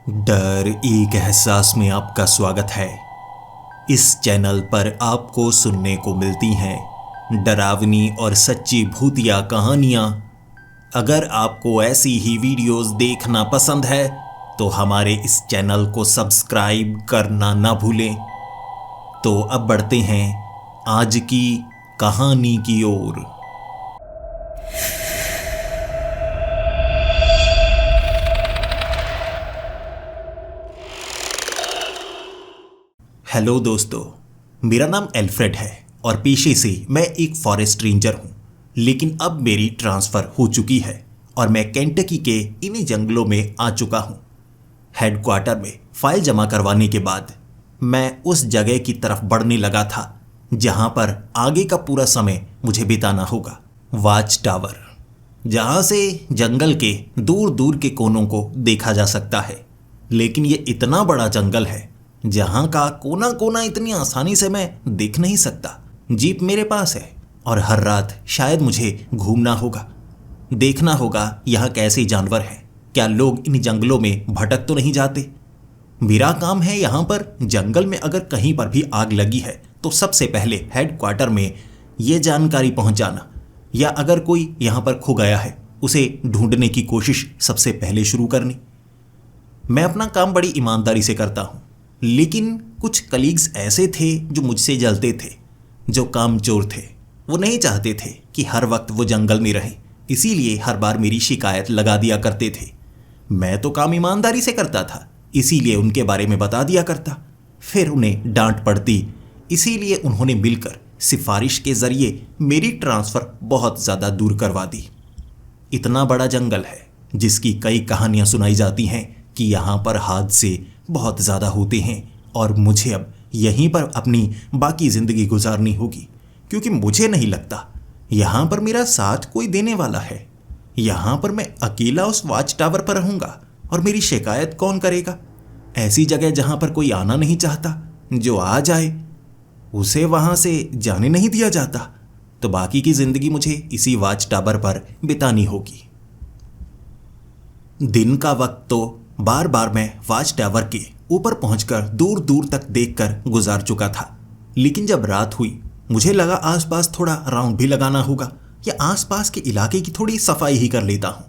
डर एक एहसास में आपका स्वागत है। इस चैनल पर आपको सुनने को मिलती हैं डरावनी और सच्ची भूतिया कहानियाँ। अगर आपको ऐसी ही वीडियोस देखना पसंद है तो हमारे इस चैनल को सब्सक्राइब करना ना भूलें। तो अब बढ़ते हैं आज की कहानी की ओर। हेलो दोस्तों, मेरा नाम एल्फ्रेड है और पेशे से मैं एक फॉरेस्ट रेंजर हूँ। लेकिन अब मेरी ट्रांसफ़र हो चुकी है और मैं केंटकी के इन्हीं जंगलों में आ चुका हूँ। हेडक्वार्टर में फाइल जमा करवाने के बाद मैं उस जगह की तरफ बढ़ने लगा था जहाँ पर आगे का पूरा समय मुझे बिताना होगा। वॉच टावर, जहाँ से जंगल के दूर दूर के कोनों को देखा जा सकता है। लेकिन ये इतना बड़ा जंगल है जहाँ का कोना कोना इतनी आसानी से मैं देख नहीं सकता। जीप मेरे पास है और हर रात शायद मुझे घूमना होगा, देखना होगा यहाँ कैसे जानवर हैं, क्या लोग इन जंगलों में भटक तो नहीं जाते। मेरा काम है यहाँ पर जंगल में अगर कहीं पर भी आग लगी है तो सबसे पहले हेडक्वार्टर में ये जानकारी पहुँचाना, या अगर कोई यहाँ पर खो गया है उसे ढूंढने की कोशिश सबसे पहले शुरू करनी। मैं अपना काम बड़ी ईमानदारी से करता हूँ, लेकिन कुछ कलीग्स ऐसे थे जो मुझसे जलते थे, जो कामचोर थे। वो नहीं चाहते थे कि हर वक्त वो जंगल में रहे, इसीलिए हर बार मेरी शिकायत लगा दिया करते थे। मैं तो काम ईमानदारी से करता था, इसीलिए उनके बारे में बता दिया करता। फिर उन्हें डांट पड़ती, इसीलिए उन्होंने मिलकर सिफारिश के ज़रिए मेरी ट्रांसफ़र बहुत ज़्यादा दूर करवा दी। इतना बड़ा जंगल है जिसकी कई कहानियाँ सुनाई जाती हैं कि यहाँ पर हादसे बहुत ज़्यादा होते हैं और मुझे अब यहीं पर अपनी बाकी ज़िंदगी गुजारनी होगी, क्योंकि मुझे नहीं लगता यहाँ पर मेरा साथ कोई देने वाला है। यहाँ पर मैं अकेला उस वॉच टावर पर रहूँगा और मेरी शिकायत कौन करेगा। ऐसी जगह जहाँ पर कोई आना नहीं चाहता, जो आ जाए उसे वहाँ से जाने नहीं दिया जाता, तो बाकी की ज़िंदगी मुझे इसी वॉच टावर पर बितानी होगी। दिन का वक्त तो बार बार मैं वॉच टावर के ऊपर पहुंचकर दूर दूर तक देखकर गुजार चुका था। लेकिन जब रात हुई मुझे लगा आसपास थोड़ा राउंड भी लगाना होगा, या आसपास के इलाके की थोड़ी सफाई ही कर लेता हूं।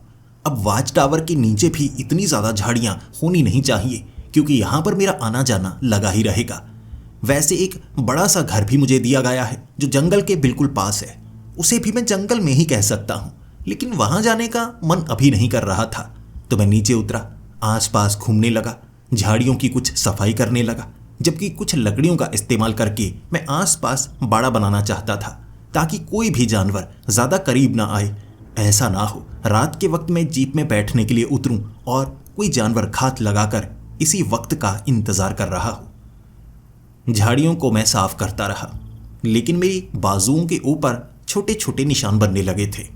अब वॉच टावर के नीचे भी इतनी ज़्यादा झाड़ियां होनी नहीं चाहिए, क्योंकि यहाँ पर मेरा आना जाना लगा ही रहेगा। वैसे एक बड़ा सा घर भी मुझे दिया गया है जो जंगल के बिल्कुल पास है। उसे भी मैं जंगल में ही कह सकता हूँ, लेकिन वहाँ जाने का मन अभी नहीं कर रहा था। तो मैं नीचे उतरा, आसपास घूमने लगा, झाड़ियों की कुछ सफाई करने लगा, जबकि कुछ लकड़ियों का इस्तेमाल करके मैं आसपास बाड़ा बनाना चाहता था, ताकि कोई भी जानवर ज़्यादा करीब ना आए। ऐसा ना हो रात के वक्त मैं जीप में बैठने के लिए उतरूं और कोई जानवर घात लगाकर इसी वक्त का इंतज़ार कर रहा हो। झाड़ियों को मैं साफ करता रहा, लेकिन मेरी बाजुओं के ऊपर छोटे छोटे निशान बनने लगे थे।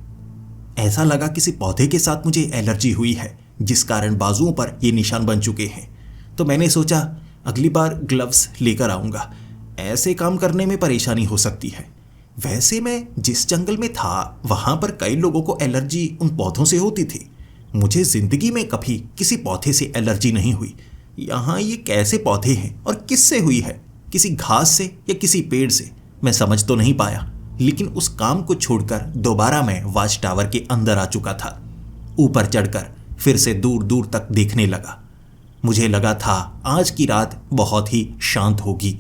ऐसा लगा किसी पौधे के साथ मुझे एलर्जी हुई है, जिस कारण बाजुओं पर ये निशान बन चुके हैं। तो मैंने सोचा अगली बार ग्लव्स लेकर आऊँगा, ऐसे काम करने में परेशानी हो सकती है। वैसे मैं जिस जंगल में था वहाँ पर कई लोगों को एलर्जी उन पौधों से होती थी। मुझे ज़िंदगी में कभी किसी पौधे से एलर्जी नहीं हुई। यहाँ ये कैसे पौधे हैं और किससे हुई है, किसी घास से या किसी पेड़ से, मैं समझ तो नहीं पाया। लेकिन उस काम को छोड़कर दोबारा मैं वॉच टावर के अंदर आ चुका था। ऊपर चढ़कर फिर से दूर दूर तक देखने लगा। मुझे लगा था आज की रात बहुत ही शांत होगी,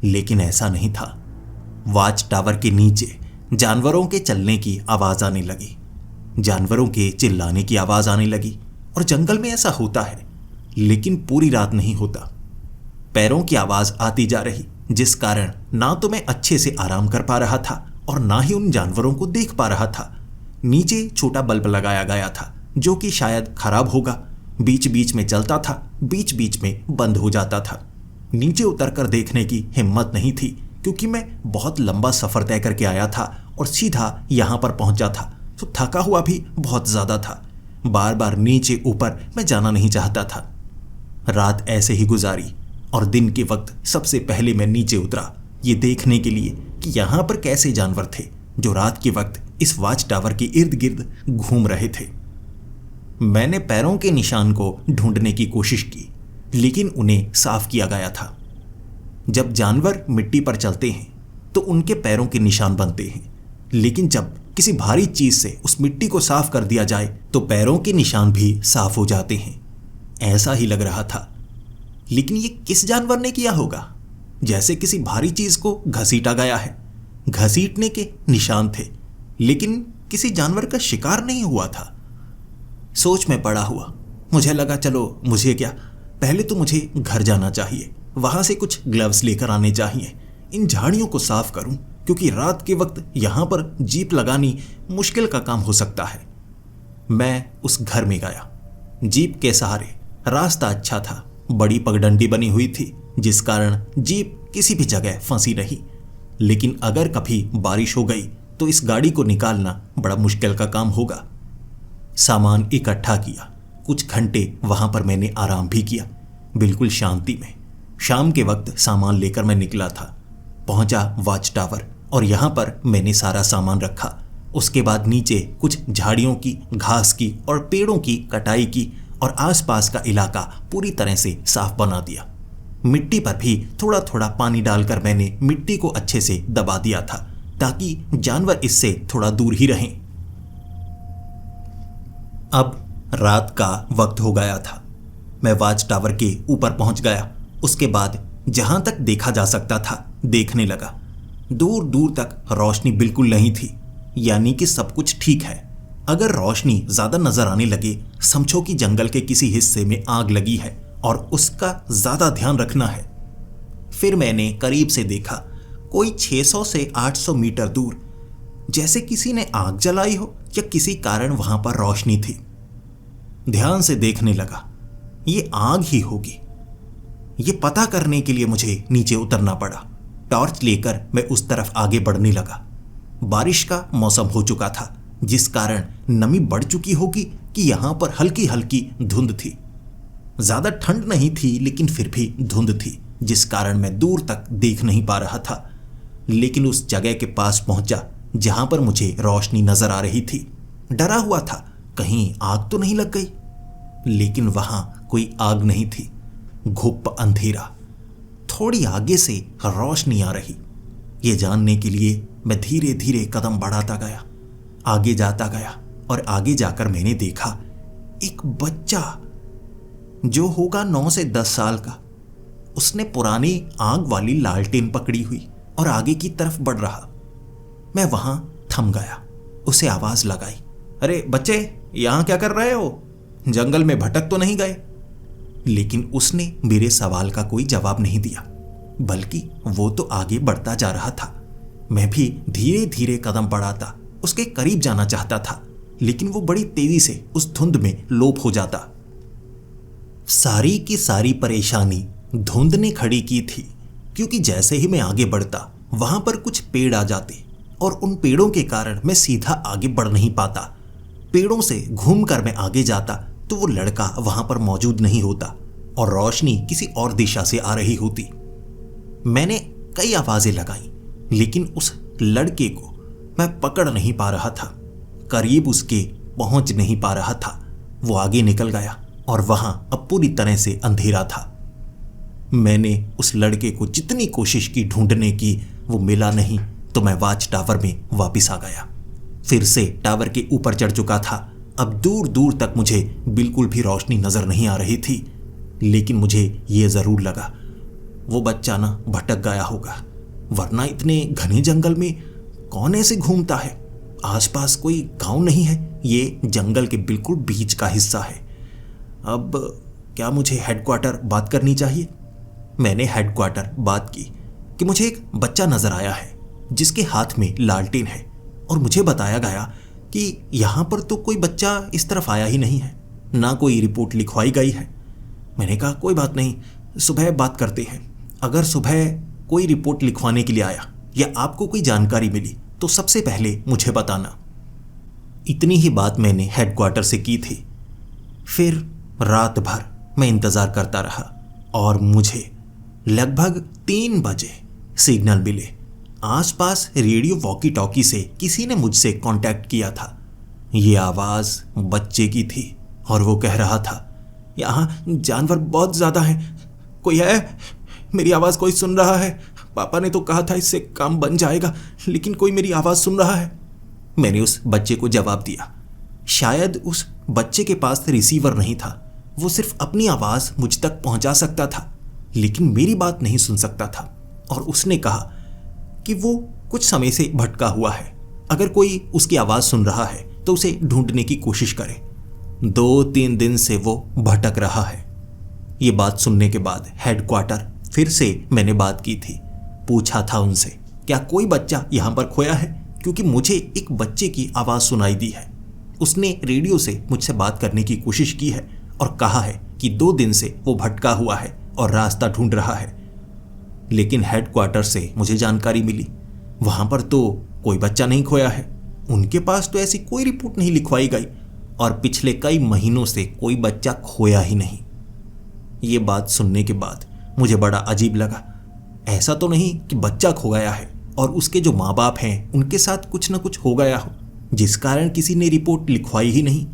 लेकिन ऐसा नहीं था। वॉच टावर के नीचे जानवरों के चलने की आवाज़ आने लगी, जानवरों के चिल्लाने की आवाज़ आने लगी। और जंगल में ऐसा होता है, लेकिन पूरी रात नहीं होता। पैरों की आवाज़ आती जा रही, जिस कारण ना तो मैं अच्छे से आराम कर पा रहा था और ना ही उन जानवरों को देख पा रहा था। नीचे छोटा बल्ब लगाया गया था जो कि शायद खराब होगा, बीच बीच में चलता था, बीच बीच में बंद हो जाता था। नीचे उतरकर देखने की हिम्मत नहीं थी, क्योंकि मैं बहुत लंबा सफ़र तय करके आया था और सीधा यहाँ पर पहुँचा था, तो थका हुआ भी बहुत ज़्यादा था। बार बार नीचे ऊपर मैं जाना नहीं चाहता था। रात ऐसे ही गुजारी और दिन के वक्त सबसे पहले मैं नीचे उतरा, ये देखने के लिए कि यहाँ पर कैसे जानवर थे जो रात के वक्त इस वॉच टावर के इर्द गिर्द घूम रहे थे। मैंने पैरों के निशान को ढूंढने की कोशिश की, लेकिन उन्हें साफ किया गया था। जब जानवर मिट्टी पर चलते हैं तो उनके पैरों के निशान बनते हैं, लेकिन जब किसी भारी चीज से उस मिट्टी को साफ कर दिया जाए तो पैरों के निशान भी साफ हो जाते हैं। ऐसा ही लग रहा था, लेकिन ये किस जानवर ने किया होगा? जैसे किसी भारी चीज को घसीटा गया है। घसीटने के निशान थे, लेकिन किसी जानवर का शिकार नहीं हुआ था। सोच में पड़ा हुआ मुझे लगा, चलो मुझे क्या, पहले तो मुझे घर जाना चाहिए, वहां से कुछ ग्लव्स लेकर आने चाहिए, इन झाड़ियों को साफ करूं, क्योंकि रात के वक्त यहां पर जीप लगानी मुश्किल का काम हो सकता है। मैं उस घर में गया। जीप के सहारे रास्ता अच्छा था, बड़ी पगडंडी बनी हुई थी, जिस कारण जीप किसी भी जगह फंसी नहीं। लेकिन अगर कभी बारिश हो गई तो इस गाड़ी को निकालना बड़ा मुश्किल का काम होगा। सामान इकट्ठा किया। कुछ घंटे वहां पर मैंने आराम भी किया, बिल्कुल शांति में। शाम के वक्त सामान लेकर मैं निकला था। पहुंचा वॉच टावर और यहां पर मैंने सारा सामान रखा। उसके बाद नीचे कुछ झाड़ियों की, घास की और पेड़ों की कटाई की और आसपास का इलाका पूरी तरह से साफ बना दिया। मिट्टी पर भी थोड़ा थोड़ा पानी डालकर मैंने मिट्टी को अच्छे से दबा दिया था, ताकि जानवर इससे थोड़ा दूर ही रहें। अब रात का वक्त हो गया था। मैं वॉच टावर के ऊपर पहुंच गया। उसके बाद जहां तक देखा जा सकता था देखने लगा। दूर दूर तक रोशनी बिल्कुल नहीं थी, यानी कि सब कुछ ठीक है। अगर रोशनी ज्यादा नजर आने लगे, समझो कि जंगल के किसी हिस्से में आग लगी है और उसका ज्यादा ध्यान रखना है। फिर मैंने करीब से देखा, कोई 600 से 800 मीटर दूर, जैसे किसी ने आग जलाई हो या किसी कारण वहां पर रोशनी थी। ध्यान से देखने लगा, ये आग ही होगी। ये पता करने के लिए मुझे नीचे उतरना पड़ा। टॉर्च लेकर मैं उस तरफ आगे बढ़ने लगा। बारिश का मौसम हो चुका था, जिस कारण नमी बढ़ चुकी होगी कि यहां पर हल्की हल्की धुंध थी। ज्यादा ठंड नहीं थी, लेकिन फिर भी धुंध थी, जिस कारण मैं दूर तक देख नहीं पा रहा था। लेकिन उस जगह के पास पहुंचा जहां पर मुझे रोशनी नजर आ रही थी। डरा हुआ था, कहीं आग तो नहीं लग गई, लेकिन वहां कोई आग नहीं थी। घुप अंधेरा। थोड़ी आगे से रोशनी आ रही। ये जानने के लिए मैं धीरे धीरे कदम बढ़ाता गया, आगे जाता गया और आगे जाकर मैंने देखा एक बच्चा जो होगा 9 से 10 साल का। उसने पुरानी आग वाली लालटेन पकड़ी हुई और आगे की तरफ बढ़ रहा। मैं वहां थम गया, उसे आवाज लगाई, अरे बच्चे, यहां क्या कर रहे हो? जंगल में भटक तो नहीं गए? लेकिन उसने मेरे सवाल का कोई जवाब नहीं दिया, बल्कि वो तो आगे बढ़ता जा रहा था। मैं भी धीरे धीरे कदम बढ़ाता उसके करीब जाना चाहता था, लेकिन वो बड़ी तेजी से उस धुंध में लोप हो जाता। सारी की सारी परेशानी धुंध ने खड़ी की थी, क्योंकि जैसे ही मैं आगे बढ़ता वहां पर कुछ पेड़ आ जाते और उन पेड़ों के कारण मैं सीधा आगे बढ़ नहीं पाता। पेड़ों से घूमकर मैं आगे जाता तो वो लड़का वहां पर मौजूद नहीं होता और रोशनी किसी और दिशा से आ रही होती। मैंने कई आवाजें लगाई, लेकिन उस लड़के को मैं पकड़ नहीं पा रहा था, करीब उसके पहुंच नहीं पा रहा था। वो आगे निकल गया और वहां अब पूरी तरह से अंधेरा था। मैंने उस लड़के को जितनी कोशिश की ढूंढने की, वो मिला नहीं, तो मैं वॉच टावर में वापस आ गया। फिर से टावर के ऊपर चढ़ चुका था। अब दूर दूर तक मुझे बिल्कुल भी रोशनी नजर नहीं आ रही थी, लेकिन मुझे ये जरूर लगा वो बच्चा ना भटक गया होगा, वरना इतने घने जंगल में कौन ऐसे घूमता है? आसपास कोई गांव नहीं है, ये जंगल के बिल्कुल बीच का हिस्सा है। अब क्या मुझे हेडक्वार्टर बात करनी चाहिए? मैंने हेडक्वार्टर बात की कि मुझे एक बच्चा नजर आया है जिसके हाथ में लालटेन है, और मुझे बताया गया कि यहाँ पर तो कोई बच्चा इस तरफ आया ही नहीं है, ना कोई रिपोर्ट लिखवाई गई है। मैंने कहा कोई बात नहीं, सुबह बात करते हैं। अगर सुबह कोई रिपोर्ट लिखवाने के लिए आया या आपको कोई जानकारी मिली तो सबसे पहले मुझे बताना। इतनी ही बात मैंने हेडक्वार्टर से की थी। फिर रात भर मैं इंतज़ार करता रहा और मुझे लगभग 3 बजे सिग्नल मिले। आसपास रेडियो वॉकी टॉकी से किसी ने मुझसे कांटेक्ट किया था। ये आवाज़ बच्चे की थी। और वो कह रहा था, यहाँ जानवर बहुत ज़्यादा हैं, कोई है? मेरी आवाज़ कोई सुन रहा है? पापा ने तो कहा था इससे काम बन जाएगा, लेकिन कोई मेरी आवाज़ सुन रहा है। मैंने उस बच्चे को जवाब दिया। शायद उस बच्चे के पास रिसीवर नहीं था, वो सिर्फ अपनी आवाज़ मुझ तक पहुंचा सकता था, लेकिन मेरी बात नहीं सुन सकता था। और उसने कहा कि वो कुछ समय से भटका हुआ है, अगर कोई उसकी आवाज़ सुन रहा है तो उसे ढूंढने की कोशिश करे। 2-3 दिन से वो भटक रहा है। ये बात सुनने के बाद हेडक्वार्टर फिर से मैंने बात की थी, पूछा था उनसे, क्या कोई बच्चा यहाँ पर खोया है? क्योंकि मुझे एक बच्चे की आवाज़ सुनाई दी है। उसने रेडियो से मुझसे बात करने की कोशिश की है और कहा है कि 2 दिन से वो भटका हुआ है और रास्ता ढूंढ रहा है। लेकिन हेडक्वार्टर से मुझे जानकारी मिली, वहाँ पर तो कोई बच्चा नहीं खोया है। उनके पास तो ऐसी कोई रिपोर्ट नहीं लिखवाई गई और पिछले कई महीनों से कोई बच्चा खोया ही नहीं। ये बात सुनने के बाद मुझे बड़ा अजीब लगा। ऐसा तो नहीं कि बच्चा खो गया है और उसके जो माँ बाप हैं उनके साथ कुछ न कुछ हो गया हो, जिस कारण किसी ने रिपोर्ट लिखवाई ही नहीं।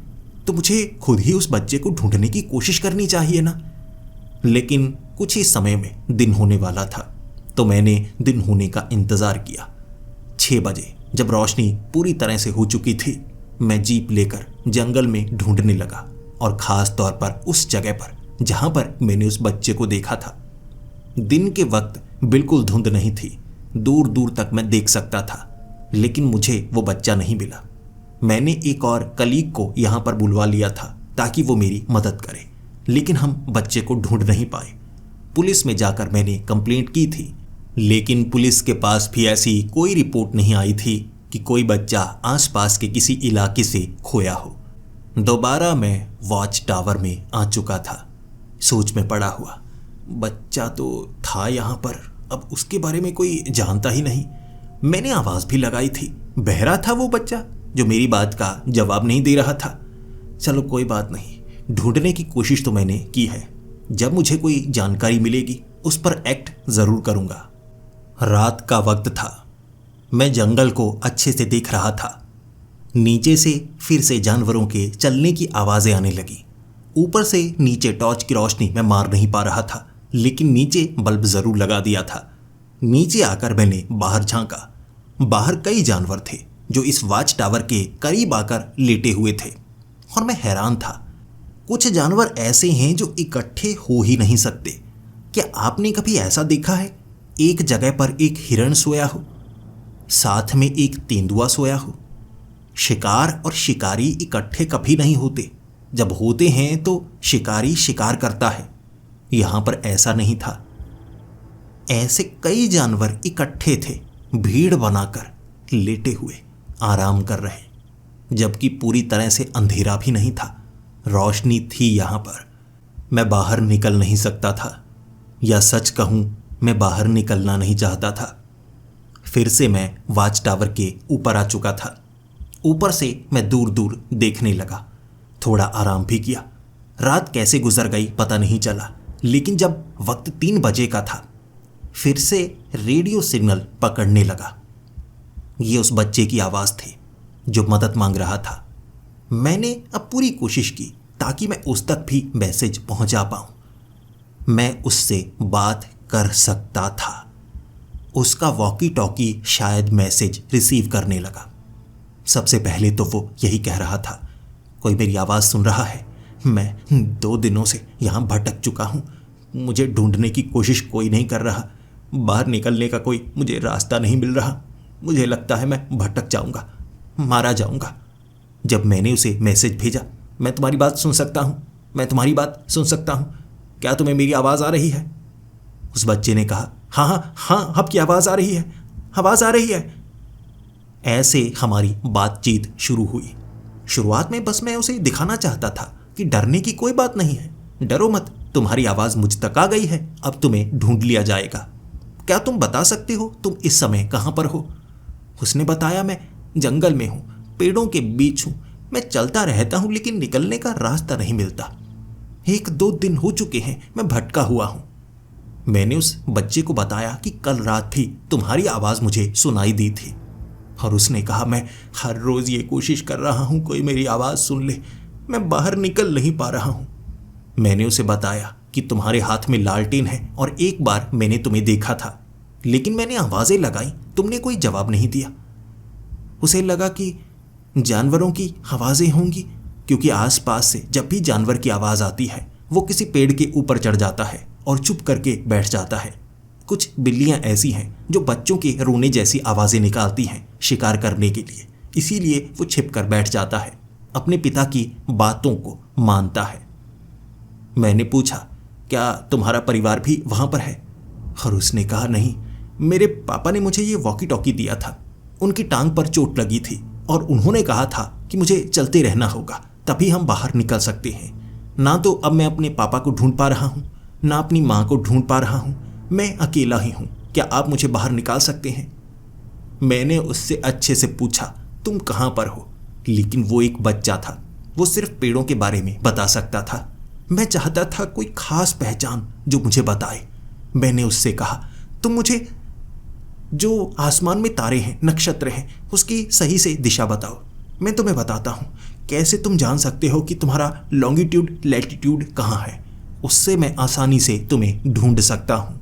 तो मुझे खुद ही उस बच्चे को ढूंढने की कोशिश करनी चाहिए ना। लेकिन कुछ ही समय में दिन होने वाला था, तो मैंने दिन होने का इंतज़ार किया। 6 बजे जब रोशनी पूरी तरह से हो चुकी थी, मैं जीप लेकर जंगल में ढूंढने लगा, और ख़ास तौर पर उस जगह पर जहाँ पर मैंने उस बच्चे को देखा था। दिन के वक्त बिल्कुल धुंध नहीं थी, दूर दूर तक मैं देख सकता था, लेकिन मुझे वो बच्चा नहीं मिला। मैंने एक और कलीग को यहाँ पर बुलवा लिया था ताकि वो मेरी मदद करे, लेकिन हम बच्चे को ढूंढ नहीं पाए। पुलिस में जाकर मैंने कंप्लेंट की थी, लेकिन पुलिस के पास भी ऐसी कोई रिपोर्ट नहीं आई थी कि कोई बच्चा आसपास के किसी इलाके से खोया हो। दोबारा मैं वॉच टावर में आ चुका था, सोच में पड़ा हुआ। बच्चा तो था यहाँ पर, अब उसके बारे में कोई जानता ही नहीं। मैंने आवाज़ भी लगाई थी, बहरा था वो बच्चा जो मेरी बात का जवाब नहीं दे रहा था। चलो कोई बात नहीं, ढूंढने की कोशिश तो मैंने की है। जब मुझे कोई जानकारी मिलेगी उस पर एक्ट ज़रूर करूँगा। रात का वक्त था, मैं जंगल को अच्छे से देख रहा था। नीचे से फिर से जानवरों के चलने की आवाज़ें आने लगी। ऊपर से नीचे टॉर्च की रोशनी मैं मार नहीं पा रहा था, लेकिन नीचे बल्ब ज़रूर लगा दिया था। नीचे आकर मैंने बाहर झांका। बाहर कई जानवर थे जो इस वॉच टावर के करीब आकर लेटे हुए थे, और मैं हैरान था। कुछ जानवर ऐसे हैं जो इकट्ठे हो ही नहीं सकते। क्या आपने कभी ऐसा देखा है, एक जगह पर एक हिरण सोया हो, साथ में एक तेंदुआ सोया हो? शिकार और शिकारी इकट्ठे कभी नहीं होते। जब होते हैं तो शिकारी शिकार करता है। यहाँ पर ऐसा नहीं था। ऐसे कई जानवर इकट्ठे थे, भीड़ बनाकर लेटे हुए आराम कर रहे, जबकि पूरी तरह से अंधेरा भी नहीं था, रोशनी थी यहाँ पर। मैं बाहर निकल नहीं सकता था, या सच कहूँ मैं बाहर निकलना नहीं चाहता था। फिर से मैं वॉच टावर के ऊपर आ चुका था। ऊपर से मैं दूर दूर देखने लगा, थोड़ा आराम भी किया। रात कैसे गुजर गई पता नहीं चला, लेकिन जब वक्त 3 बजे का था, फिर से रेडियो सिग्नल पकड़ने लगा। ये उस बच्चे की आवाज़ थी जो मदद मांग रहा था। मैंने अब पूरी कोशिश की ताकि मैं उस तक भी मैसेज पहुंचा पाऊं। मैं उससे बात कर सकता था। उसका वॉकी टॉकी शायद मैसेज रिसीव करने लगा। सबसे पहले तो वो यही कह रहा था, कोई मेरी आवाज़ सुन रहा है? मैं 2 दिनों से यहाँ भटक चुका हूँ, मुझे ढूंढने की कोशिश कोई नहीं कर रहा। बाहर निकलने का कोई मुझे रास्ता नहीं मिल रहा। मुझे लगता है मैं भटक जाऊँगा, मारा जाऊँगा। जब मैंने उसे मैसेज भेजा, मैं तुम्हारी बात सुन सकता हूँ, मैं तुम्हारी बात सुन सकता हूँ, क्या तुम्हें मेरी आवाज़ आ रही है? उस बच्चे ने कहा, हाँ हाँ हाँ, आपकी आवाज़ आ रही है, आवाज़ आ रही है। ऐसे हमारी बातचीत शुरू हुई। शुरुआत में बस मैं उसे दिखाना चाहता था कि डरने की कोई बात नहीं है, डरो मत, तुम्हारी आवाज़ मुझ तक आ गई है, अब तुम्हें ढूंढ लिया जाएगा। क्या तुम बता सकते हो तुम इस समय कहाँ पर हो? उसने बताया, मैं जंगल में हूँ, पेड़ों के बीच हूँ, मैं चलता रहता हूँ लेकिन निकलने का रास्ता नहीं मिलता। 1-2 दिन हो चुके हैं मैं भटका हुआ हूँ। मैंने उस बच्चे को बताया कि कल रात भी तुम्हारी आवाज़ मुझे सुनाई दी थी, और उसने कहा, मैं हर रोज़ ये कोशिश कर रहा हूँ कोई मेरी आवाज़ सुन ले, मैं बाहर निकल नहीं पा रहा हूं। मैंने उसे बताया कि तुम्हारे हाथ में लालटेन है और एक बार मैंने तुम्हें देखा था, लेकिन मैंने आवाजें लगाई, तुमने कोई जवाब नहीं दिया। उसे लगा कि जानवरों की आवाजें होंगी, क्योंकि आसपास से जब भी जानवर की आवाज आती है वो किसी पेड़ के ऊपर चढ़ जाता है और चुप करके बैठ जाता है। कुछ बिल्लियां ऐसी हैं जो बच्चों के रोने जैसी आवाजें निकालती हैं शिकार करने के लिए, इसीलिए वो छिप कर बैठ जाता है, अपने पिता की बातों को मानता है। मैंने पूछा, क्या तुम्हारा परिवार भी वहां पर है? और उसने कहा, नहीं, मेरे पापा ने मुझे ये वॉकी टॉकी दिया था। उनकी टांग पर चोट लगी थी और उन्होंने कहा था कि मुझे चलते रहना होगा, तभी हम बाहर निकल सकते हैं। ना तो अब मैं अपने पापा को ढूंढ पा रहा हूँ, ना अपनी माँ को ढूंढ पा रहा हूँ, मैं अकेला ही हूँ। क्या आप मुझे बाहर निकाल सकते हैं? मैंने उससे अच्छे से पूछा, तुम कहाँ पर हो? लेकिन वो एक बच्चा था, वो सिर्फ पेड़ों के बारे में बता सकता था। मैं चाहता था कोई खास पहचान जो मुझे बताए। मैंने उससे कहा, तुम मुझे जो आसमान में तारे हैं, नक्षत्र हैं, उसकी सही से दिशा बताओ। मैं तुम्हें बताता हूँ कैसे तुम जान सकते हो कि तुम्हारा लॉन्गिट्यूड लैटिट्यूड कहाँ है। उससे मैं आसानी से तुम्हें ढूंढ सकता हूँ।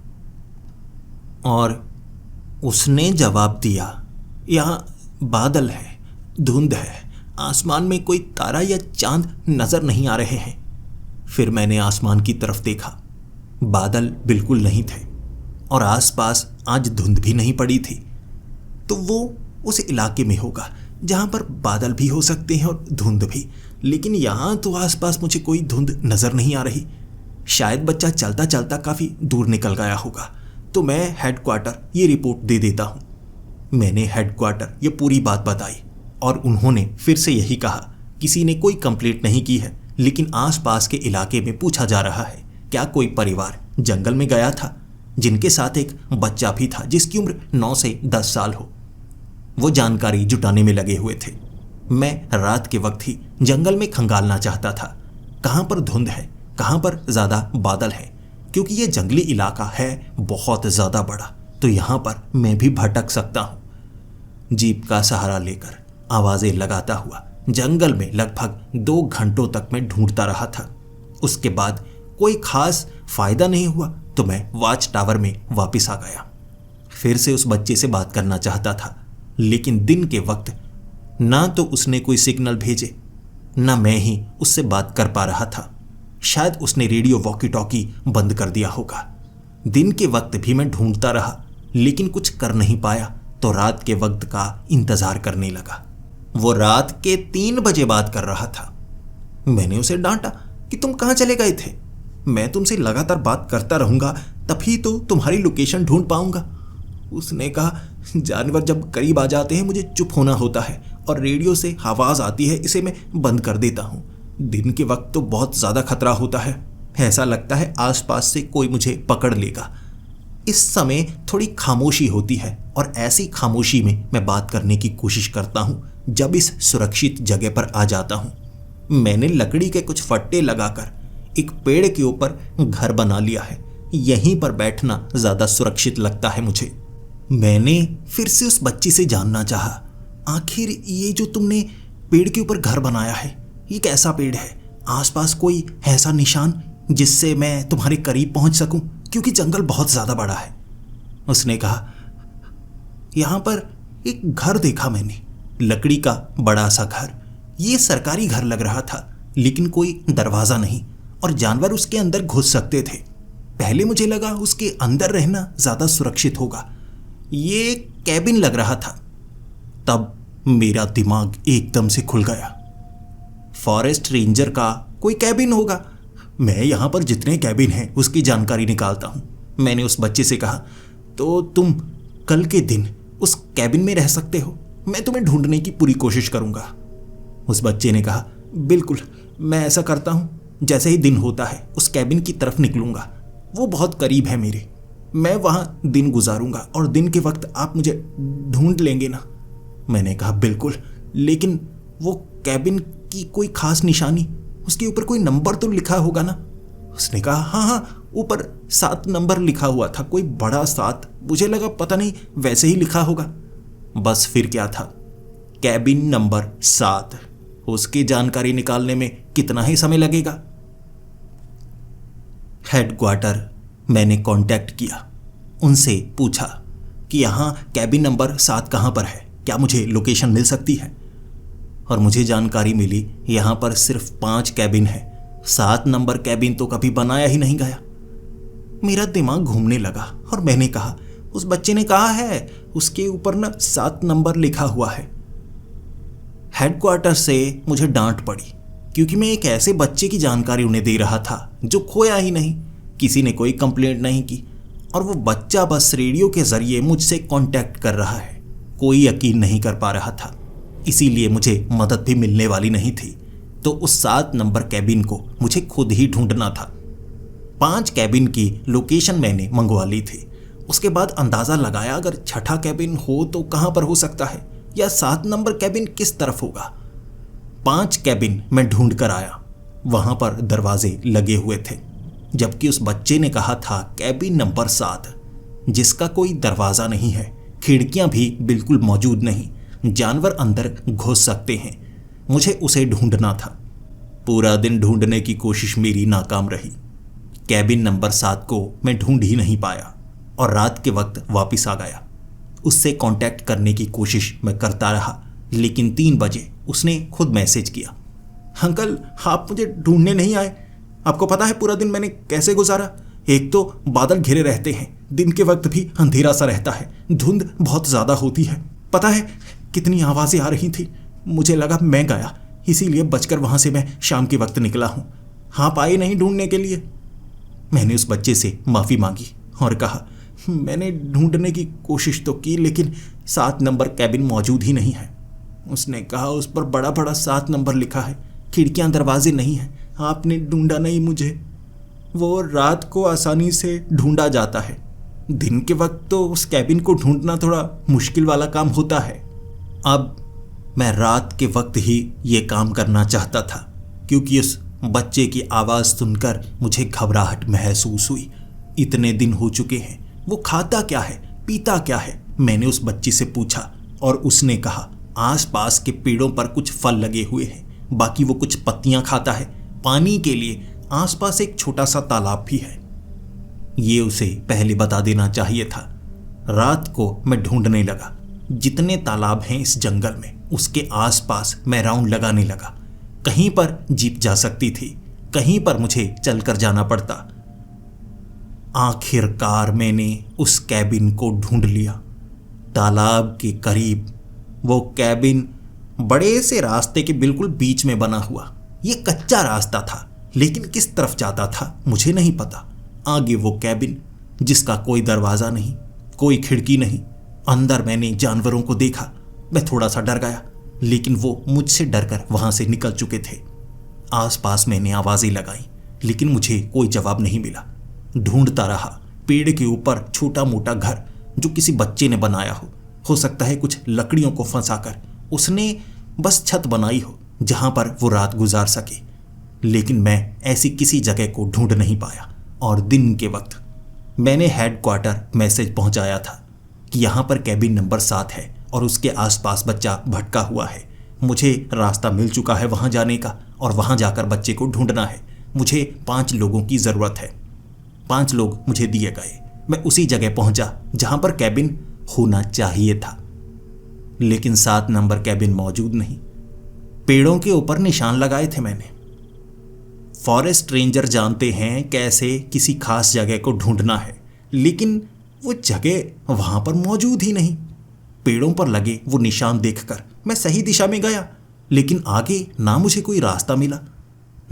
और उसने जवाब दिया, यहाँ बादल है, धुंध है, आसमान में कोई तारा या चांद नजर नहीं आ रहे हैं। फिर मैंने आसमान की तरफ देखा, बादल बिल्कुल नहीं थे और आसपास आज धुंध भी नहीं पड़ी थी। तो वो उस इलाके में होगा जहां पर बादल भी हो सकते हैं और धुंध भी, लेकिन यहां तो आसपास मुझे कोई धुंध नजर नहीं आ रही। शायद बच्चा चलता चलता काफी दूर निकल गया होगा, तो मैं हेडक्वार्टर ये रिपोर्ट दे देता हूं। मैंने हेडक्वार्टर ये पूरी बात बताई और उन्होंने फिर से यही कहा, किसी ने कोई कंप्लेंट नहीं की है, लेकिन आसपास के इलाके में पूछा जा रहा है क्या कोई परिवार जंगल में गया था जिनके साथ एक बच्चा भी था जिसकी उम्र 9 से 10 साल हो। वो जानकारी जुटाने में लगे हुए थे। मैं रात के वक्त ही जंगल में खंगालना चाहता था, कहां पर धुंध है, कहां पर ज्यादा बादल है, क्योंकि ये जंगली इलाका है बहुत ज्यादा बड़ा, तो यहां पर मैं भी भटक सकता हूं। जीप का सहारा लेकर आवाजें लगाता हुआ जंगल में लगभग 2 घंटों तक मैं ढूंढता रहा था। उसके बाद कोई खास फायदा नहीं हुआ तो मैं वॉच टावर में वापस आ गया। फिर से उस बच्चे से बात करना चाहता था, लेकिन दिन के वक्त ना तो उसने कोई सिग्नल भेजे, ना मैं ही उससे बात कर पा रहा था। शायद उसने रेडियो वॉकी टॉकी बंद कर दिया होगा। दिन के वक्त भी मैं ढूंढता रहा, लेकिन कुछ कर नहीं पाया, तो रात के वक्त का इंतजार करने लगा। वो रात के 3 बजे बात कर रहा था। मैंने उसे डांटा कि तुम कहाँ चले गए थे? मैं तुमसे लगातार बात करता रहूंगा, तभी तो तुम्हारी लोकेशन ढूंढ पाऊंगा। उसने कहा, जानवर जब करीब आ जाते हैं मुझे चुप होना होता है और रेडियो से आवाज आती है, इसे मैं बंद कर देता हूँ। दिन के वक्त तो बहुत ज्यादा खतरा होता है, ऐसा लगता है आसपास से कोई मुझे पकड़ लेगा। इस समय थोड़ी खामोशी होती है और ऐसी खामोशी में मैं बात करने की कोशिश करता हूँ जब इस सुरक्षित जगह पर आ जाता हूँ। मैंने लकड़ी के कुछ फट्टे लगाकर एक पेड़ के ऊपर घर बना लिया है, यहीं पर बैठना ज्यादा सुरक्षित लगता है मुझे। मैंने फिर से उस बच्ची से जानना चाहा, आखिर ये जो तुमने पेड़ के ऊपर घर बनाया है ये कैसा पेड़ है? आसपास कोई ऐसा निशान जिससे मैं तुम्हारे करीब पहुंच सकूं, क्योंकि जंगल बहुत ज्यादा बड़ा है। उसने कहा, यहां पर एक घर देखा मैंने, लकड़ी का बड़ा सा घर। ये सरकारी घर लग रहा था, लेकिन कोई दरवाजा नहीं और जानवर उसके अंदर घुस सकते थे। पहले मुझे लगा उसके अंदर रहना ज्यादा सुरक्षित होगा, ये कैबिन लग रहा था। तब मेरा दिमाग एकदम से खुल गया। फॉरेस्ट रेंजर का कोई कैबिन होगा। मैं यहां पर जितने कैबिन हैं उसकी जानकारी निकालता हूं। मैंने उस बच्चे से कहा, तो तुम कल के दिन उस कैबिन में रह सकते हो, मैं तुम्हें ढूंढने की पूरी कोशिश करूंगा। उस बच्चे ने कहा, बिल्कुल, मैं ऐसा करता हूं। जैसे ही दिन होता है उस कैबिन की तरफ निकलूंगा, वो बहुत करीब है मेरे। मैं वहां दिन गुजारूंगा और दिन के वक्त आप मुझे ढूंढ लेंगे ना? मैंने कहा, बिल्कुल, लेकिन वो कैबिन की कोई खास निशानी, उसके ऊपर कोई नंबर तो लिखा होगा ना? उसने कहा, हाँ, ऊपर 7 नंबर लिखा हुआ था, कोई बड़ा 7। मुझे लगा पता नहीं वैसे ही लिखा होगा। बस फिर क्या था, कैबिन नंबर 7। उसकी जानकारी निकालने में कितना ही समय लगेगा। हेडक्वार्टर मैंने कांटेक्ट किया, उनसे पूछा कि यहाँ कैबिन नंबर 7 कहाँ पर है, क्या मुझे लोकेशन मिल सकती है। और मुझे जानकारी मिली यहाँ पर सिर्फ 5 कैबिन है, 7 नंबर कैबिन तो कभी बनाया ही नहीं गया। मेरा दिमाग घूमने लगा और मैंने कहा, उस बच्चे ने कहा है उसके ऊपर ना 7 नंबर लिखा हुआ है। हेडक्वार्टर से मुझे डांट पड़ी क्योंकि मैं एक ऐसे बच्चे की जानकारी उन्हें दे रहा था जो खोया ही नहीं, किसी ने कोई कंप्लेंट नहीं की और वो बच्चा बस रेडियो के जरिए मुझसे कांटेक्ट कर रहा है। कोई यकीन नहीं कर पा रहा था, इसीलिए मुझे मदद भी मिलने वाली नहीं थी। तो उस 7 नंबर कैबिन को मुझे खुद ही ढूंढना था। 5 कैबिन की लोकेशन मैंने मंगवा ली थी। उसके बाद अंदाज़ा लगाया अगर 6ठा कैबिन हो तो कहाँ पर हो सकता है, या 7 नंबर कैबिन किस तरफ होगा। 5 कैबिन मैं ढूंढ कर आया, वहाँ पर दरवाजे लगे हुए थे, जबकि उस बच्चे ने कहा था कैबिन नंबर 7 जिसका कोई दरवाज़ा नहीं है, खिड़कियाँ भी बिल्कुल मौजूद नहीं, जानवर अंदर घुस सकते हैं। मुझे उसे ढूंढना था। पूरा दिन ढूंढने की कोशिश मेरी नाकाम रही। कैबिन नंबर 7 को मैं ढूंढ ही नहीं पाया और रात के वक्त वापस आ गया। उससे कांटेक्ट करने की कोशिश मैं करता रहा, लेकिन 3 बजे उसने खुद मैसेज किया, अंकल आप मुझे ढूंढने नहीं आए। आपको पता है पूरा दिन मैंने कैसे गुजारा। एक तो बादल घिरे रहते हैं, दिन के वक्त भी अंधेरा सा रहता है, धुंध बहुत ज़्यादा होती है। पता है कितनी आवाज़ें आ रही थी, मुझे लगा मैं गया, इसीलिए बचकर वहाँ से मैं शाम के वक्त निकला हूँ। आप आए नहीं ढूंढने के लिए। मैंने उस बच्चे से माफ़ी मांगी और कहा, मैंने ढूंढने की कोशिश तो की लेकिन 7 नंबर कैबिन मौजूद ही नहीं है। उसने कहा उस पर बड़ा बड़ा 7 नंबर लिखा है, खिड़कियां दरवाजे नहीं हैं, आपने ढूंढा नहीं मुझे। वो रात को आसानी से ढूंढा जाता है, दिन के वक्त तो उस कैबिन को ढूंढना थोड़ा मुश्किल वाला काम होता है। अब मैं रात के वक्त ही ये काम करना चाहता था क्योंकि उस बच्चे की आवाज़ सुनकर मुझे घबराहट महसूस हुई। इतने दिन हो चुके हैं, वो खाता क्या है, पीता क्या है, मैंने उस बच्ची से पूछा और उसने कहा आसपास के पेड़ों पर कुछ फल लगे हुए हैं, बाकी वो कुछ पत्तियां खाता है। पानी के लिए आसपास एक छोटा सा तालाब भी है। ये उसे पहले बता देना चाहिए था। रात को मैं ढूंढने लगा, जितने तालाब हैं इस जंगल में उसके आसपास मैं राउंड लगाने लगा। कहीं पर जीप जा सकती थी, कहीं पर मुझे चलकर जाना पड़ता। आखिरकार मैंने उस कैबिन को ढूंढ लिया। तालाब के करीब वो कैबिन बड़े से रास्ते के बिल्कुल बीच में बना हुआ। ये कच्चा रास्ता था, लेकिन किस तरफ जाता था मुझे नहीं पता। आगे वो कैबिन जिसका कोई दरवाज़ा नहीं, कोई खिड़की नहीं। अंदर मैंने जानवरों को देखा। मैं थोड़ा सा डर गया, लेकिन वो मुझसे डरकर वहाँ से निकल चुके थे। आसपास मैंने आवाज़ें लगाई, लेकिन मुझे कोई जवाब नहीं मिला। ढूंढता रहा। पेड़ के ऊपर छोटा मोटा घर जो किसी बच्चे ने बनाया हो सकता है कुछ लकड़ियों को फंसाकर उसने बस छत बनाई हो जहाँ पर वो रात गुजार सके। लेकिन मैं ऐसी किसी जगह को ढूंढ नहीं पाया। और दिन के वक्त मैंने हेडक्वार्टर मैसेज पहुंचाया था कि यहाँ पर कैबिन नंबर 7 है और उसके आसपास बच्चा भटका हुआ है। मुझे रास्ता मिल चुका है वहाँ जाने का और वहाँ जाकर बच्चे को ढूंढना है। मुझे 5 लोगों की ज़रूरत है। 5 लोग मुझे दिए गए। मैं उसी जगह पहुँचा जहाँ पर कैबिन होना चाहिए था, लेकिन 7 नंबर कैबिन मौजूद नहीं। पेड़ों के ऊपर निशान लगाए थे मैंने। फॉरेस्ट रेंजर जानते हैं कैसे किसी खास जगह को ढूंढना है, लेकिन वो जगह वहां पर मौजूद ही नहीं। पेड़ों पर लगे वो निशान देखकर मैं सही दिशा में गया, लेकिन आगे ना मुझे कोई रास्ता मिला,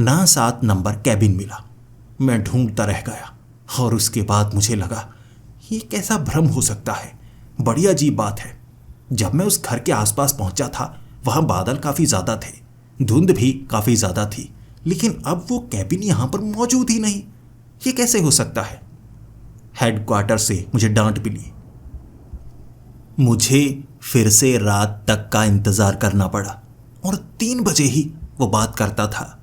ना 7 नंबर कैबिन मिला। मैं ढूंढता रह गया और उसके बाद मुझे लगा ये कैसा भ्रम हो सकता है। बड़ी अजीब बात है। जब मैं उस घर के आसपास पहुंचा था वहां बादल काफ़ी ज़्यादा थे, धुंध भी काफ़ी ज़्यादा थी, लेकिन अब वो कैबिन यहाँ पर मौजूद ही नहीं। ये कैसे हो सकता है। हेडक्वार्टर से मुझे डांट मिली। मुझे फिर से रात तक का इंतज़ार करना पड़ा और 3 बजे ही वो बात करता था,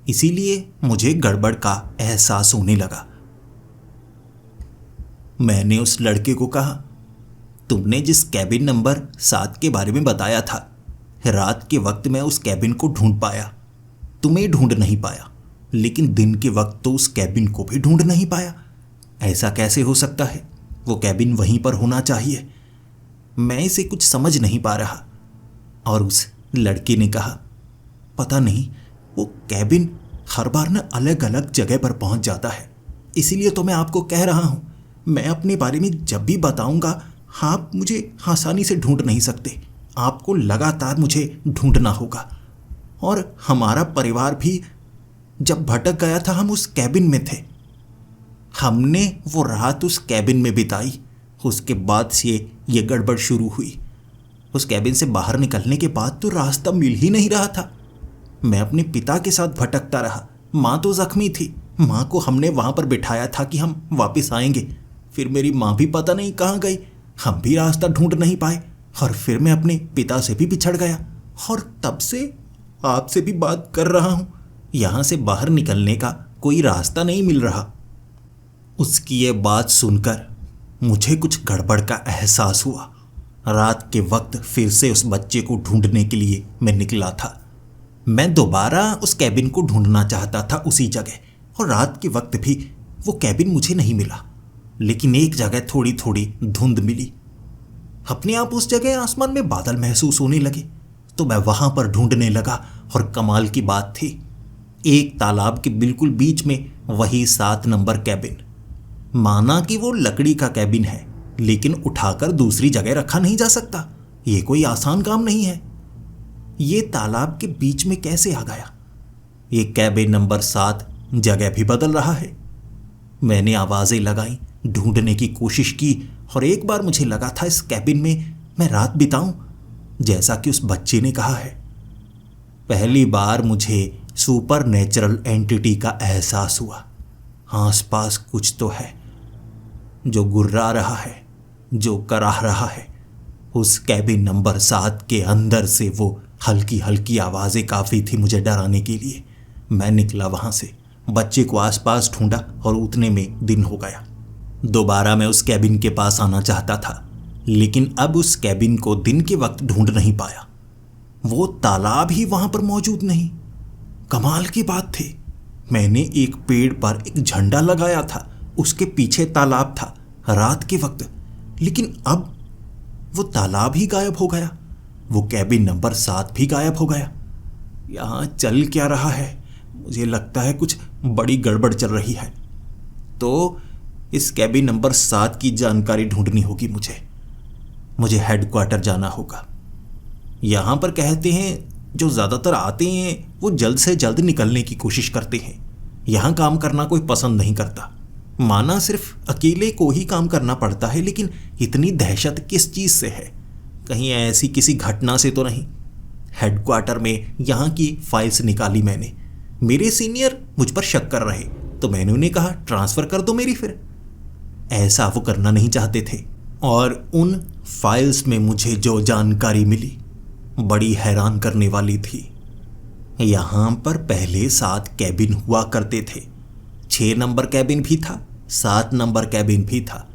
इसीलिए मुझे गड़बड़ का एहसास होने लगा। मैंने उस लड़के को कहा, तुमने जिस कैबिन नंबर 7 के बारे में बताया था रात के वक्त मैं उस कैबिन को ढूंढ पाया, तुम्हें ढूंढ नहीं पाया, लेकिन दिन के वक्त तो उस कैबिन को भी ढूंढ नहीं पाया। ऐसा कैसे हो सकता है? वो कैबिन वहीं पर होना चाहिए। मैं इसे कुछ समझ नहीं पा रहा। और उस लड़के ने कहा, पता नहीं, वो कैबिन हर बार न अलग अलग जगह पर पहुंच जाता है, इसीलिए तो मैं आपको कह रहा हूं, मैं अपने बारे में जब भी बताऊंगा आप मुझे आसानी से ढूंढ नहीं सकते। आपको लगातार मुझे ढूंढना होगा। और हमारा परिवार भी जब भटक गया था, हम उस कैबिन में थे। हमने वो रात उस कैबिन में बिताई। उसके बाद से ये गड़बड़ शुरू हुई। उस कैबिन से बाहर निकलने के बाद तो रास्ता मिल ही नहीं रहा था। मैं अपने पिता के साथ भटकता रहा। माँ तो जख्मी थी। माँ को हमने वहाँ पर बिठाया था कि हम वापस आएंगे। फिर मेरी माँ भी पता नहीं कहाँ गई। हम भी रास्ता ढूंढ नहीं पाए। और फिर मैं अपने पिता से भी बिछड़ गया। और तब से आपसे भी बात कर रहा हूँ। यहाँ से बाहर निकलने का कोई रास्ता नहीं मिल रहा। उसकी ये बात सुनकर मुझे कुछ गड़बड़ का एहसास हुआ। रात के वक्त फिर से उस बच्चे को ढूंढने के लिए मैं निकला था। मैं दोबारा उस कैबिन को ढूंढना चाहता था उसी जगह, और रात के वक्त भी वो कैबिन मुझे नहीं मिला। लेकिन एक जगह थोड़ी थोड़ी धुंध मिली। अपने आप उस जगह आसमान में बादल महसूस होने लगे, तो मैं वहां पर ढूंढने लगा। और कमाल की बात थी, एक तालाब के बिल्कुल बीच में वही 7 नंबर कैबिन। माना कि वो लकड़ी का कैबिन है, लेकिन उठाकर दूसरी जगह रखा नहीं जा सकता। ये कोई आसान काम नहीं है। ये तालाब के बीच में कैसे आ गया? ये कैबिन नंबर 7 जगह भी बदल रहा है। मैंने आवाजें लगाई, ढूंढने की कोशिश की, और एक बार मुझे लगा था इस कैबिन में मैं रात बिताऊं, जैसा कि उस बच्चे ने कहा है। पहली बार मुझे सुपर नेचुरल एंटिटी का एहसास हुआ। आसपास कुछ तो है जो गुर्रा रहा है, जो कराह रहा है। उस कैबिन नंबर 7 के अंदर से वो हल्की हल्की आवाज़ें काफ़ी थी मुझे डराने के लिए। मैं निकला वहाँ से, बच्चे को आसपास ढूंढा, और उतने में दिन हो गया। दोबारा मैं उस कैबिन के पास आना चाहता था, लेकिन अब उस कैबिन को दिन के वक्त ढूंढ नहीं पाया। वो तालाब ही वहाँ पर मौजूद नहीं। कमाल की बात थी, मैंने एक पेड़ पर एक झंडा लगाया था, उसके पीछे तालाब था रात के वक्त, लेकिन अब वो तालाब ही गायब हो गया। वो कैबिन नंबर 7 भी गायब हो गया। यहाँ चल क्या रहा है? मुझे लगता है कुछ बड़ी गड़बड़ चल रही है। तो इस कैबिन नंबर 7 की जानकारी ढूंढनी होगी मुझे हेडक्वार्टर जाना होगा। यहाँ पर कहते हैं जो ज़्यादातर आते हैं वो जल्द से जल्द निकलने की कोशिश करते हैं। यहाँ काम करना कोई पसंद नहीं करता। माना सिर्फ अकेले को ही काम करना पड़ता है, लेकिन इतनी दहशत किस चीज़ से है? कहीं ऐसी किसी घटना से तो नहीं? हेडक्वार्टर में यहाँ की फाइल्स निकाली मैंने। मेरे सीनियर मुझ पर शक कर रहे, तो मैंने उन्हें कहा ट्रांसफ़र कर दो मेरी। फिर ऐसा वो करना नहीं चाहते थे। और उन फाइल्स में मुझे जो जानकारी मिली बड़ी हैरान करने वाली थी। यहाँ पर पहले 7 कैबिन हुआ करते थे। 6 नंबर कैबिन भी था, 7 नंबर कैबिन भी था,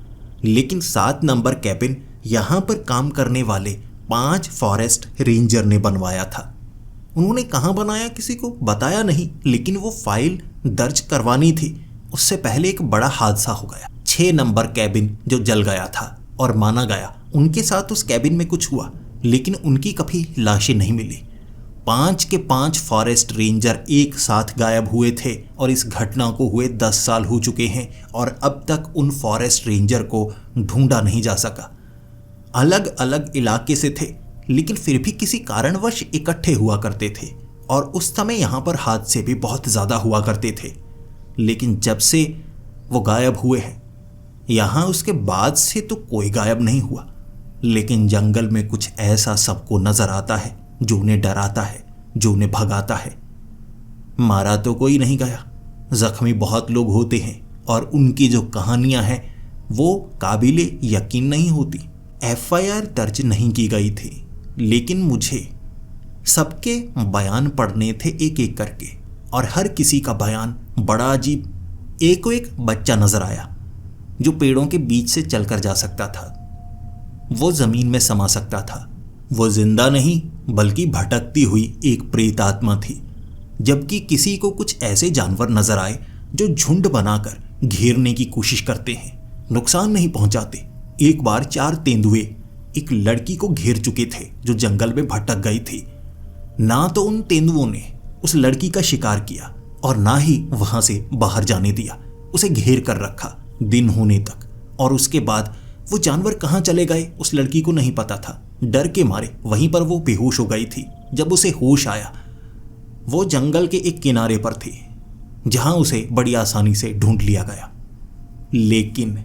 लेकिन 7 नंबर कैबिन यहाँ पर काम करने वाले 5 फॉरेस्ट रेंजर ने बनवाया था। उन्होंने कहाँ बनाया किसी को बताया नहीं, लेकिन वो फाइल दर्ज करवानी थी। उससे पहले एक बड़ा हादसा हो गया। 6 नंबर कैबिन जो जल गया था, और माना गया उनके साथ उस कैबिन में कुछ हुआ, लेकिन उनकी कभी लाशें नहीं मिली। 5 के 5 फॉरेस्ट रेंजर एक साथ गायब हुए थे, और इस घटना को हुए 10 साल हो चुके हैं, और अब तक उन फॉरेस्ट रेंजर को ढूंढा नहीं जा सका। अलग अलग इलाके से थे, लेकिन फिर भी किसी कारणवश इकट्ठे हुआ करते थे, और उस समय यहाँ पर हादसे भी बहुत ज़्यादा हुआ करते थे। लेकिन जब से वो गायब हुए हैं यहाँ, उसके बाद से तो कोई गायब नहीं हुआ। लेकिन जंगल में कुछ ऐसा सबको नजर आता है जो उन्हें डराता है, जो उन्हें भगाता है। मारा तो कोई नहीं गया, जख्मी बहुत लोग होते हैं, और उनकी जो कहानियां हैं वो काबिले यकीन नहीं होती। FIR दर्ज नहीं की गई थी, लेकिन मुझे सबके बयान पढ़ने थे एक एक करके, और हर किसी का बयान बड़ा अजीब। एक को एक बच्चा नजर आया जो पेड़ों के बीच से चलकर जा सकता था, वो जमीन में समा सकता था, वो जिंदा नहीं बल्कि भटकती हुई एक प्रेत आत्मा थी। जबकि किसी को कुछ ऐसे जानवर नजर आए जो झुंड बनाकर घेरने की कोशिश करते हैं, नुकसान नहीं पहुंचाते। एक बार 4 तेंदुए एक लड़की को घेर चुके थे जो जंगल में भटक गई थी। ना तो उन तेंदुओं ने उस लड़की का शिकार किया और ना ही वहां से बाहर जाने दिया। उसे घेर कर रखा दिन होने तक, और उसके बाद वो जानवर कहाँ चले गए उस लड़की को नहीं पता था। डर के मारे वहीं पर वो बेहोश हो गई थी। जब उसे होश आया, वो जंगल के एक किनारे पर थी जहां उसे बड़ी आसानी से ढूंढ लिया गया। लेकिन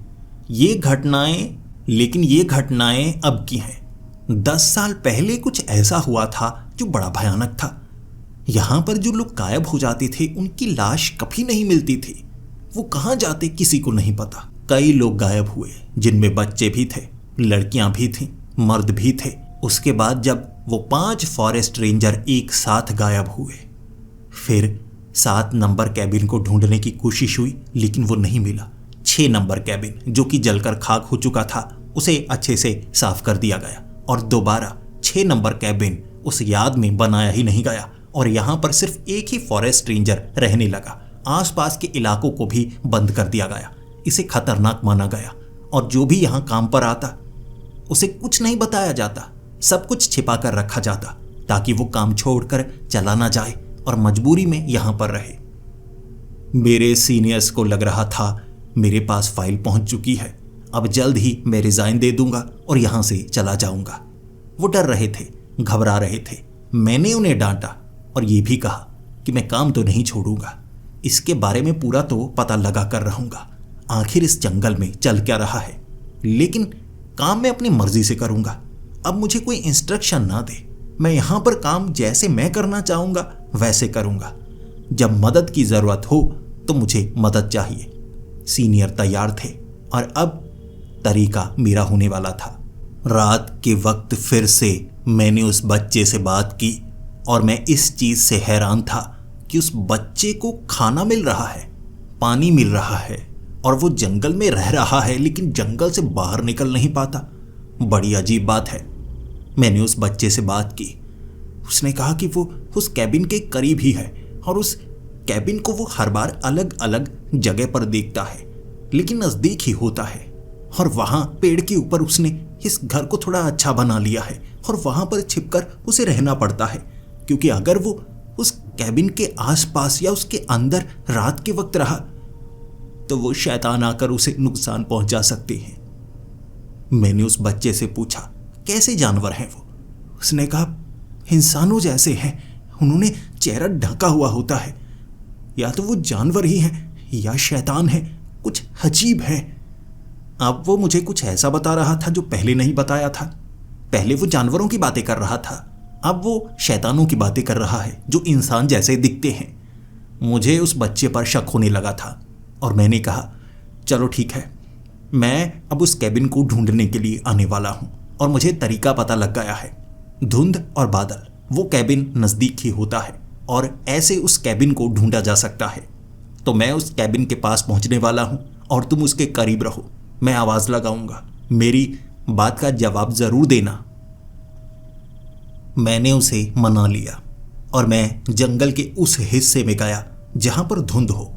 ये घटनाएं अब की हैं। 10 साल पहले कुछ ऐसा हुआ था जो बड़ा भयानक था। यहां पर जो लोग गायब हो जाते थे उनकी लाश कभी नहीं मिलती थी। वो कहां जाते किसी को नहीं पता। कई लोग गायब हुए जिनमें बच्चे भी थे, लड़कियां भी थीं, मर्द भी थे। उसके बाद जब वो 5 फॉरेस्ट रेंजर एक साथ गायब हुए, फिर 7 नंबर कैबिन को ढूंढने की कोशिश हुई लेकिन वो नहीं मिला। 6 नंबर कैबिन जो कि जलकर खाक हो चुका था, उसे अच्छे से साफ कर दिया गया और दोबारा 6 नंबर कैबिन उस याद में बनाया ही नहीं गया और यहाँ पर सिर्फ एक ही फॉरेस्ट रेंजर रहने लगा। आसपास के इलाकों को भी बंद कर दिया गया। इसे खतरनाक माना गया और जो भी यहाँ काम पर आता उसे कुछ नहीं बताया जाता। सब कुछ छिपा कर रखा जाता ताकि वो काम छोड़कर चला ना जाए और मजबूरी में यहाँ पर रहे। मेरे सीनियर्स को लग रहा था मेरे पास फाइल पहुंच चुकी है, अब जल्द ही मैं रिजाइन दे दूंगा और यहाँ से चला जाऊंगा। वो डर रहे थे, घबरा रहे थे। मैंने उन्हें डांटा और ये भी कहा कि मैं काम तो नहीं छोड़ूंगा, इसके बारे में पूरा तो पता लगा कर रहूंगा आखिर इस जंगल में चल क्या रहा है, लेकिन काम मैं अपनी मर्जी से करूंगा। अब मुझे कोई इंस्ट्रक्शन ना दे, मैं यहां पर काम जैसे मैं करना चाहूंगा वैसे करूंगा। जब मदद की जरूरत हो तो मुझे मदद चाहिए। सीनियर तैयार थे और अब तरीका मेरा होने वाला था। रात के वक्त फिर से मैंने उस बच्चे से बात की और मैं इस चीज से हैरान था कि उस बच्चे को खाना मिल रहा है, पानी मिल रहा है और वो जंगल में रह रहा है लेकिन जंगल से बाहर निकल नहीं पाता। बड़ी अजीब बात है। मैंने उस बच्चे से बात की। उसने कहा कि वो उस कैबिन के करीब ही है और उस कैबिन को वो हर बार अलग अलग जगह पर देखता है लेकिन नजदीक ही होता है। और वहां पेड़ के ऊपर उसने इस घर को थोड़ा अच्छा बना लिया है और वहां पर छिपकर उसे रहना पड़ता है, क्योंकि अगर वो उस कैबिन के आसपास या उसके अंदर रात के वक्त रहा तो वो शैतान आकर उसे नुकसान पहुंचा सकते हैं। मैंने उस बच्चे से पूछा कैसे जानवर हैं वो। उसने कहा इंसानों जैसे हैं, उन्होंने चेहरा ढका हुआ होता है। या तो वो जानवर ही हैं या शैतान है, कुछ अजीब है। अब वो मुझे कुछ ऐसा बता रहा था जो पहले नहीं बताया था। पहले वो जानवरों की बातें कर रहा था, अब वो शैतानों की बातें कर रहा है जो इंसान जैसे दिखते हैं। मुझे उस बच्चे पर शक होने लगा था और मैंने कहा चलो ठीक है, मैं अब उस कैबिन को ढूंढने के लिए आने वाला हूं और मुझे तरीका पता लग गया है। धुंध और बादल, वो कैबिन नजदीक ही होता है और ऐसे उस कैबिन को ढूंढा जा सकता है। तो मैं उस कैबिन के पास पहुंचने वाला हूं और तुम उसके करीब रहो। मैं आवाज लगाऊंगा, मेरी बात का जवाब जरूर देना। मैंने उसे मना लिया और मैं जंगल के उस हिस्से में गया जहां पर धुंध हो।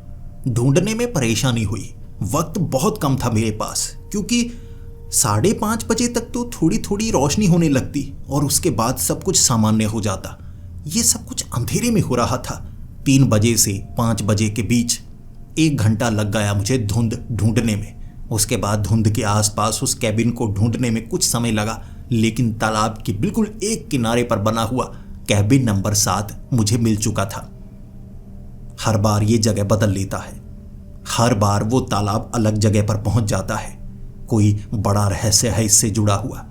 ढूंढने में परेशानी हुई। वक्त बहुत कम था मेरे पास, क्योंकि 5:30 बजे तक तो थोड़ी थोड़ी रोशनी होने लगती और उसके बाद सब कुछ सामान्य हो जाता। ये सब कुछ अंधेरे में हो रहा था। 3 बजे से 5 बजे के बीच 1 घंटा लग गया मुझे धुंध ढूंढने में। उसके बाद धुंध के आसपास उस कैबिन को ढूंढने में कुछ समय लगा, लेकिन तालाब के बिल्कुल एक किनारे पर बना हुआ कैबिन नंबर 7 मुझे मिल चुका था। हर बार ये जगह बदल लेता है, हर बार वो तालाब अलग जगह पर पहुंच जाता है। कोई बड़ा रहस्य है इससे जुड़ा हुआ।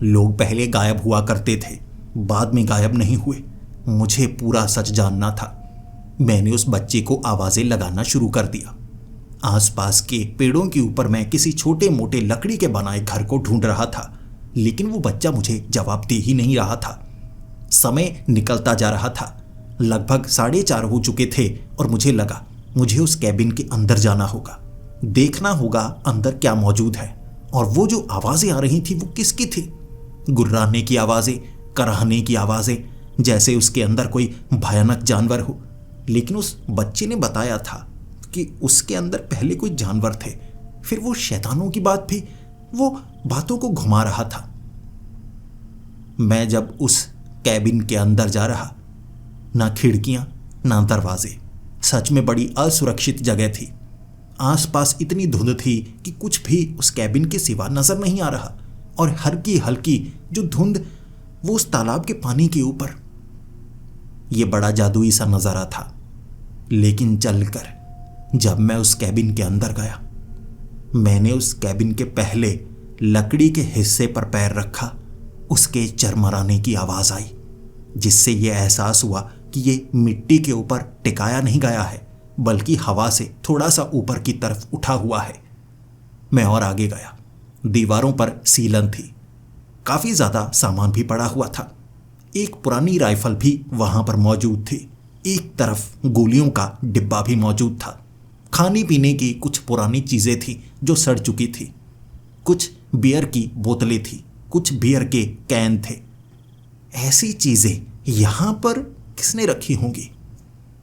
लोग पहले गायब हुआ करते थे, बाद में गायब नहीं हुए। मुझे पूरा सच जानना था। मैंने उस बच्चे को आवाजें लगाना शुरू कर दिया। आसपास के पेड़ों के ऊपर मैं किसी छोटे मोटे लकड़ी के बनाए घर को ढूंढ रहा था, लेकिन वो बच्चा मुझे जवाब दे ही नहीं रहा था। समय निकलता जा रहा था। लगभग 4:30 हो चुके थे और मुझे लगा मुझे उस कैबिन के अंदर जाना होगा, देखना होगा अंदर क्या मौजूद है। और वो जो आवाजें आ रही थी वो किसकी थी? गुर्राने की आवाजें, कराहने की आवाज़ें, जैसे उसके अंदर कोई भयानक जानवर हो। लेकिन उस बच्चे ने बताया था कि उसके अंदर पहले कोई जानवर थे। फिर वो शैतानों की बात भी, वो बातों को घुमा रहा था। मैं जब उस कैबिन के अंदर जा रहा, ना खिड़कियां ना दरवाजे, सच में बड़ी असुरक्षित जगह थी। आसपास इतनी धुंध थी कि कुछ भी उस कैबिन के सिवा नजर नहीं आ रहा, और हल्की हल्की जो धुंध वो उस तालाब के पानी के ऊपर। ये बड़ा जादुई सा नजारा था। लेकिन चलकर जब मैं उस कैबिन के अंदर गया, मैंने उस कैबिन के पहले लकड़ी के हिस्से पर पैर रखा। उसके चरमराने की आवाज आई, जिससे यह एहसास हुआ कि ये मिट्टी के ऊपर टिकाया नहीं गया है, बल्कि हवा से थोड़ा सा ऊपर की तरफ उठा हुआ है। मैं और आगे गया। दीवारों पर सीलन थी, काफी ज्यादा सामान भी पड़ा हुआ था। एक पुरानी राइफल भी वहां पर मौजूद थी। एक तरफ गोलियों का डिब्बा भी मौजूद था। खाने पीने की कुछ पुरानी चीजें थी जो सड़ चुकी थी। कुछ बियर की बोतलें थी, कुछ बियर के कैन थे। ऐसी चीजें यहां पर किसने रखी होंगी?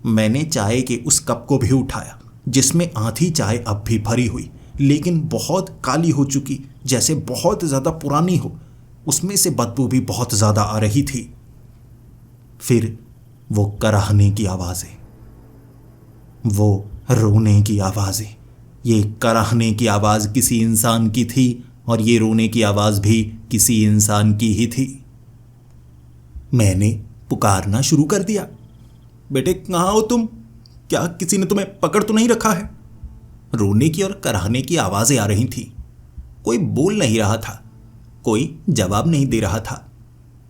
मैंने चाय के उस कप को भी उठाया, जिसमें आधी चाय अब भी भरी हुई, लेकिन बहुत काली हो चुकी, जैसे बहुत ज्यादा पुरानी हो। उसमें से बदबू भी बहुत ज्यादा आ रही थी। फिर वो कराहने की आवाजें, वो रोने की आवाजें। ये कराहने की आवाज किसी इंसान की थी, और ये रोने की आवाज भी किसी इंसान की ही थी। मैंने पुकारना शुरू कर दिया, बेटे कहाँ हो तुम? क्या किसी ने तुम्हें पकड़ तो नहीं रखा है? रोने की और कराहने की आवाजें आ रही थी। कोई बोल नहीं रहा था, कोई जवाब नहीं दे रहा था।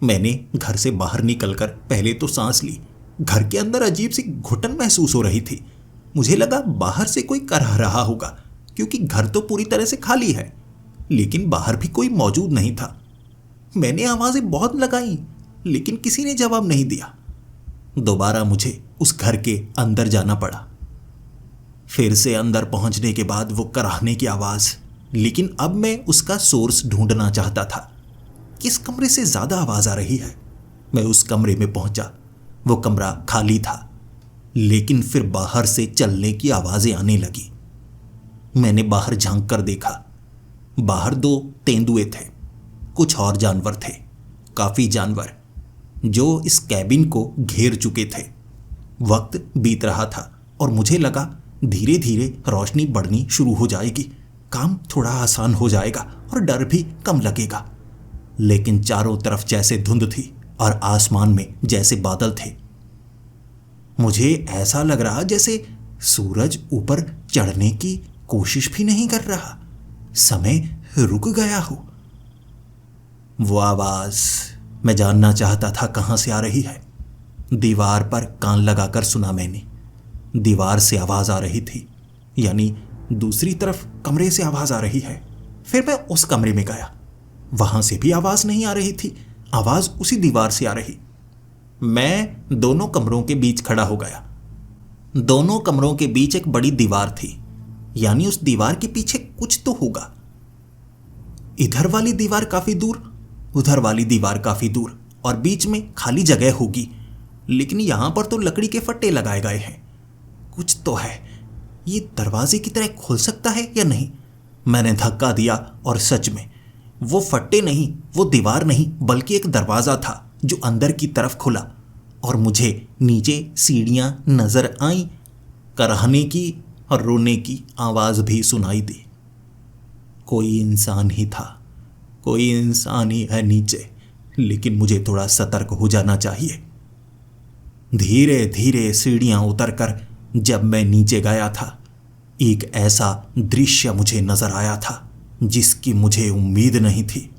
मैंने घर से बाहर निकलकर पहले तो सांस ली। घर के अंदर अजीब सी घुटन महसूस हो रही थी। मुझे लगा बाहर से कोई कराह रहा होगा, क्योंकि घर तो पूरी तरह से खाली है, लेकिन बाहर भी कोई मौजूद नहीं था। मैंने आवाजें बहुत लगाई, लेकिन किसी ने जवाब नहीं दिया। दोबारा मुझे उस घर के अंदर जाना पड़ा। फिर से अंदर पहुंचने के बाद वो कराहने की आवाज, लेकिन अब मैं उसका सोर्स ढूंढना चाहता था। किस कमरे से ज्यादा आवाज आ रही है? मैं उस कमरे में पहुंचा। वो कमरा खाली था, लेकिन फिर बाहर से चलने की आवाजें आने लगी। मैंने बाहर झांक कर देखा। बाहर 2 तेंदुए थे, कुछ और जानवर थे, काफी जानवर, जो इस कैबिन को घेर चुके थे। वक्त बीत रहा था और मुझे लगा धीरे धीरे रोशनी बढ़नी शुरू हो जाएगी, काम थोड़ा आसान हो जाएगा और डर भी कम लगेगा। लेकिन चारों तरफ जैसे धुंध थी और आसमान में जैसे बादल थे। मुझे ऐसा लग रहा जैसे सूरज ऊपर चढ़ने की कोशिश भी नहीं कर रहा, समय रुक गया हो। वो आवाज मैं जानना चाहता था कहां से आ रही है। दीवार पर कान लगाकर सुना मैंने। दीवार से आवाज आ रही थी, यानी दूसरी तरफ कमरे से आवाज आ रही है। फिर मैं उस कमरे में गया, वहां से भी आवाज नहीं आ रही थी, आवाज उसी दीवार से आ रही। मैं दोनों कमरों के बीच खड़ा हो गया। दोनों कमरों के बीच एक बड़ी दीवार थी, यानी उस दीवार के पीछे कुछ तो होगा। इधर वाली दीवार काफी दूर, उधर वाली दीवार काफी दूर, और बीच में खाली जगह होगी। लेकिन यहां पर तो लकड़ी के फट्टे लगाए गए हैं। कुछ तो है। ये दरवाजे की तरह खुल सकता है या नहीं? मैंने धक्का दिया और सच में वो फट्टे नहीं, वो दीवार नहीं, बल्कि एक दरवाजा था जो अंदर की तरफ खुला, और मुझे नीचे सीढ़ियां नजर आईं। कराहने की और रोने की आवाज भी सुनाई दी। कोई इंसान ही था, कोई इंसान ही है नीचे, लेकिन मुझे थोड़ा सतर्क हो जाना चाहिए। धीरे धीरे सीढ़ियां उतरकर जब मैं नीचे गया था, एक ऐसा दृश्य मुझे नजर आया था जिसकी मुझे उम्मीद नहीं थी।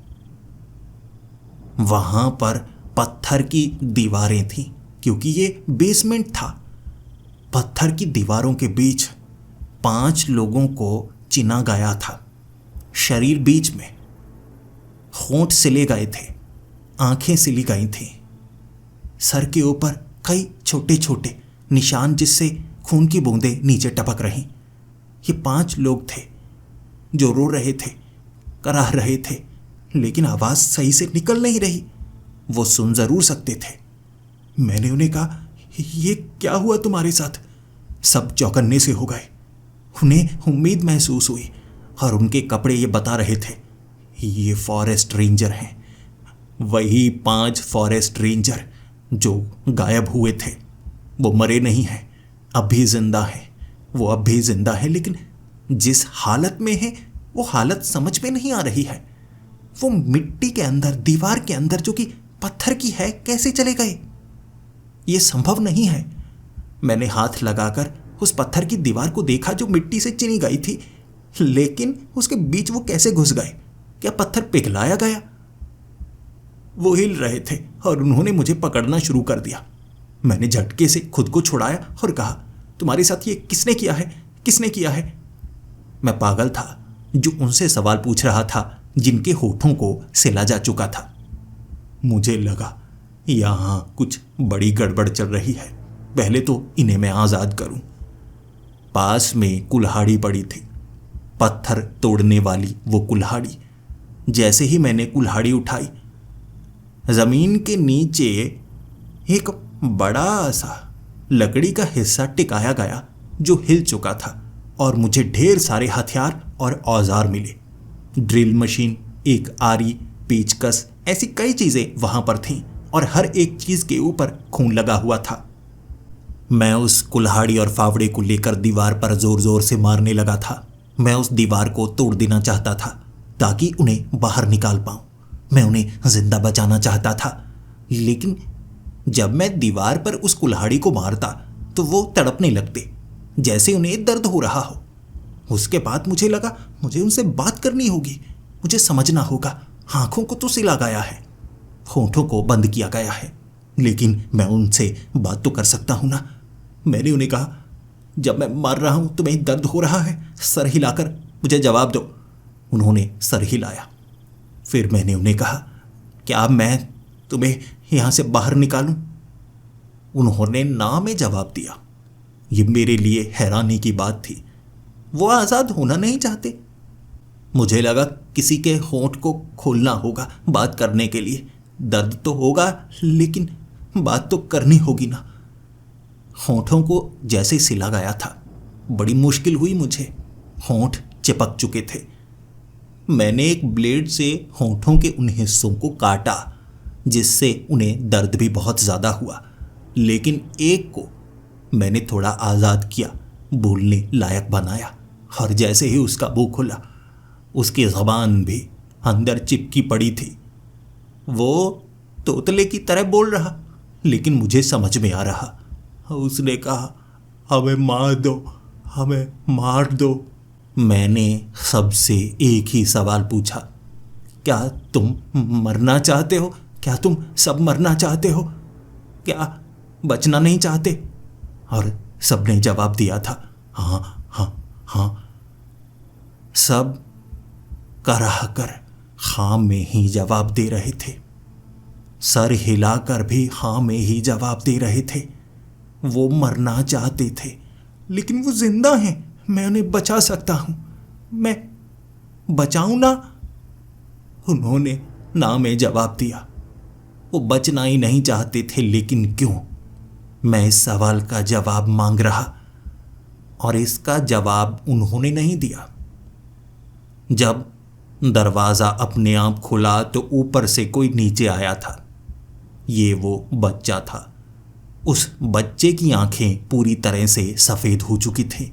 वहां पर पत्थर की दीवारें थीं, क्योंकि ये बेसमेंट था। पत्थर की दीवारों के बीच 5 लोगों को चिना गया था। शरीर बीच में, होंठ सिले गए थे, आंखें सिली गई थीं। सर के ऊपर कई छोटे छोटे निशान, जिससे खून की बूंदें नीचे टपक रहीं। ये 5 लोग थे जो रो रहे थे, कराह रहे थे, लेकिन आवाज सही से निकल नहीं रही। वो सुन जरूर सकते थे। मैंने उन्हें कहा, ये क्या हुआ तुम्हारे साथ? सब चौकन्ने से हो गए। उन्हें उम्मीद महसूस हुई और उनके कपड़े ये बता रहे थे, ये फॉरेस्ट रेंजर हैं, वही 5 फॉरेस्ट रेंजर जो गायब हुए थे। वो मरे नहीं हैं, अब भी जिंदा हैं। वो अब भी जिंदा है, लेकिन जिस हालत में है वो हालत समझ में नहीं आ रही है। वो मिट्टी के अंदर, दीवार के अंदर जो कि पत्थर की है, कैसे चले गए? ये संभव नहीं है। मैंने हाथ लगाकर उस पत्थर की दीवार को देखा जो मिट्टी से चिनी गई थी, लेकिन उसके बीच वो कैसे घुस गए? क्या पत्थर पिघलाया गया? वो हिल रहे थे और उन्होंने मुझे पकड़ना शुरू कर दिया। मैंने झटके से खुद को छुड़ाया और कहा, तुम्हारे साथ ये किसने किया है? किसने किया है? मैं पागल था जो उनसे सवाल पूछ रहा था जिनके होठों को सिला जा चुका था। मुझे लगा यहां कुछ बड़ी गड़बड़ चल रही है। पहले तो इन्हें मैं आजाद करूं। पास में कुल्हाड़ी पड़ी थी, पत्थर तोड़ने वाली वो कुल्हाड़ी। जैसे ही मैंने कुल्हाड़ी उठाई, जमीन के नीचे एक बड़ा सा लकड़ी का हिस्सा टिकाया गया जो हिल चुका था और मुझे ढेर सारे हथियार और औजार मिले। ड्रिल मशीन, एक आरी, पेचकस, ऐसी कई चीजें वहां पर थीं और हर एक चीज के ऊपर खून लगा हुआ था। मैं उस कुल्हाड़ी और फावड़े को लेकर दीवार पर जोर जोर से मारने लगा था। मैं उस दीवार को तोड़ देना चाहता था ताकि उन्हें बाहर निकाल पाऊं। मैं उन्हें जिंदा बचाना चाहता था, लेकिन जब मैं दीवार पर उस कुल्हाड़ी को मारता तो वो तड़पने लगते, जैसे उन्हें दर्द हो रहा हो। उसके बाद मुझे लगा मुझे उनसे बात करनी होगी, मुझे समझना होगा। आंखों को तो सिला गया है, होठों को बंद किया गया है, लेकिन मैं उनसे बात तो कर सकता हूं ना। मैंने उन्हें कहा, जब मैं मर रहा हूं तुम्हें दर्द हो रहा है? सर हिलाकर मुझे जवाब दो। उन्होंने सर हिलाया। फिर मैंने उन्हें कहा, क्या मैं तुम्हें यहां से बाहर निकालूं? उन्होंने ना में जवाब दिया। ये मेरे लिए हैरानी की बात थी। वो आजाद होना नहीं चाहते। मुझे लगा किसी के होंठ को खोलना होगा बात करने के लिए। दर्द तो होगा, लेकिन बात तो करनी होगी ना। होंठों को जैसे सिला गया था, बड़ी मुश्किल हुई मुझे। होंठ चिपक चुके थे। मैंने एक ब्लेड से होंठों के उन हिस्सों को काटा जिससे उन्हें दर्द भी बहुत ज़्यादा हुआ, लेकिन एक को मैंने थोड़ा आज़ाद किया, बोलने लायक बनाया। और जैसे ही उसका मुंह खुला, उसकी ज़बान भी अंदर चिपकी पड़ी थी। वो तोतले की तरह बोल रहा, लेकिन मुझे समझ में आ रहा। उसने कहा, हमें मार दो, हमें मार दो। मैंने सबसे एक ही सवाल पूछा, क्या तुम मरना चाहते हो? क्या तुम सब मरना चाहते हो? क्या बचना नहीं चाहते? और सबने जवाब दिया था, हाँ हाँ हाँ। सब कराह कर हाँ में ही जवाब दे रहे थे। सर हिलाकर भी हाँ में ही जवाब दे रहे थे। वो मरना चाहते थे, लेकिन वो जिंदा हैं। मैं उन्हें बचा सकता हूं, मैं बचाऊं ना? उन्होंने ना में जवाब दिया। वो बचना ही नहीं चाहते थे, लेकिन क्यों? मैं इस सवाल का जवाब मांग रहा और इसका जवाब उन्होंने नहीं दिया। जब दरवाजा अपने आप खुला तो ऊपर से कोई नीचे आया था। ये वो बच्चा था। उस बच्चे की आंखें पूरी तरह से सफेद हो चुकी थी।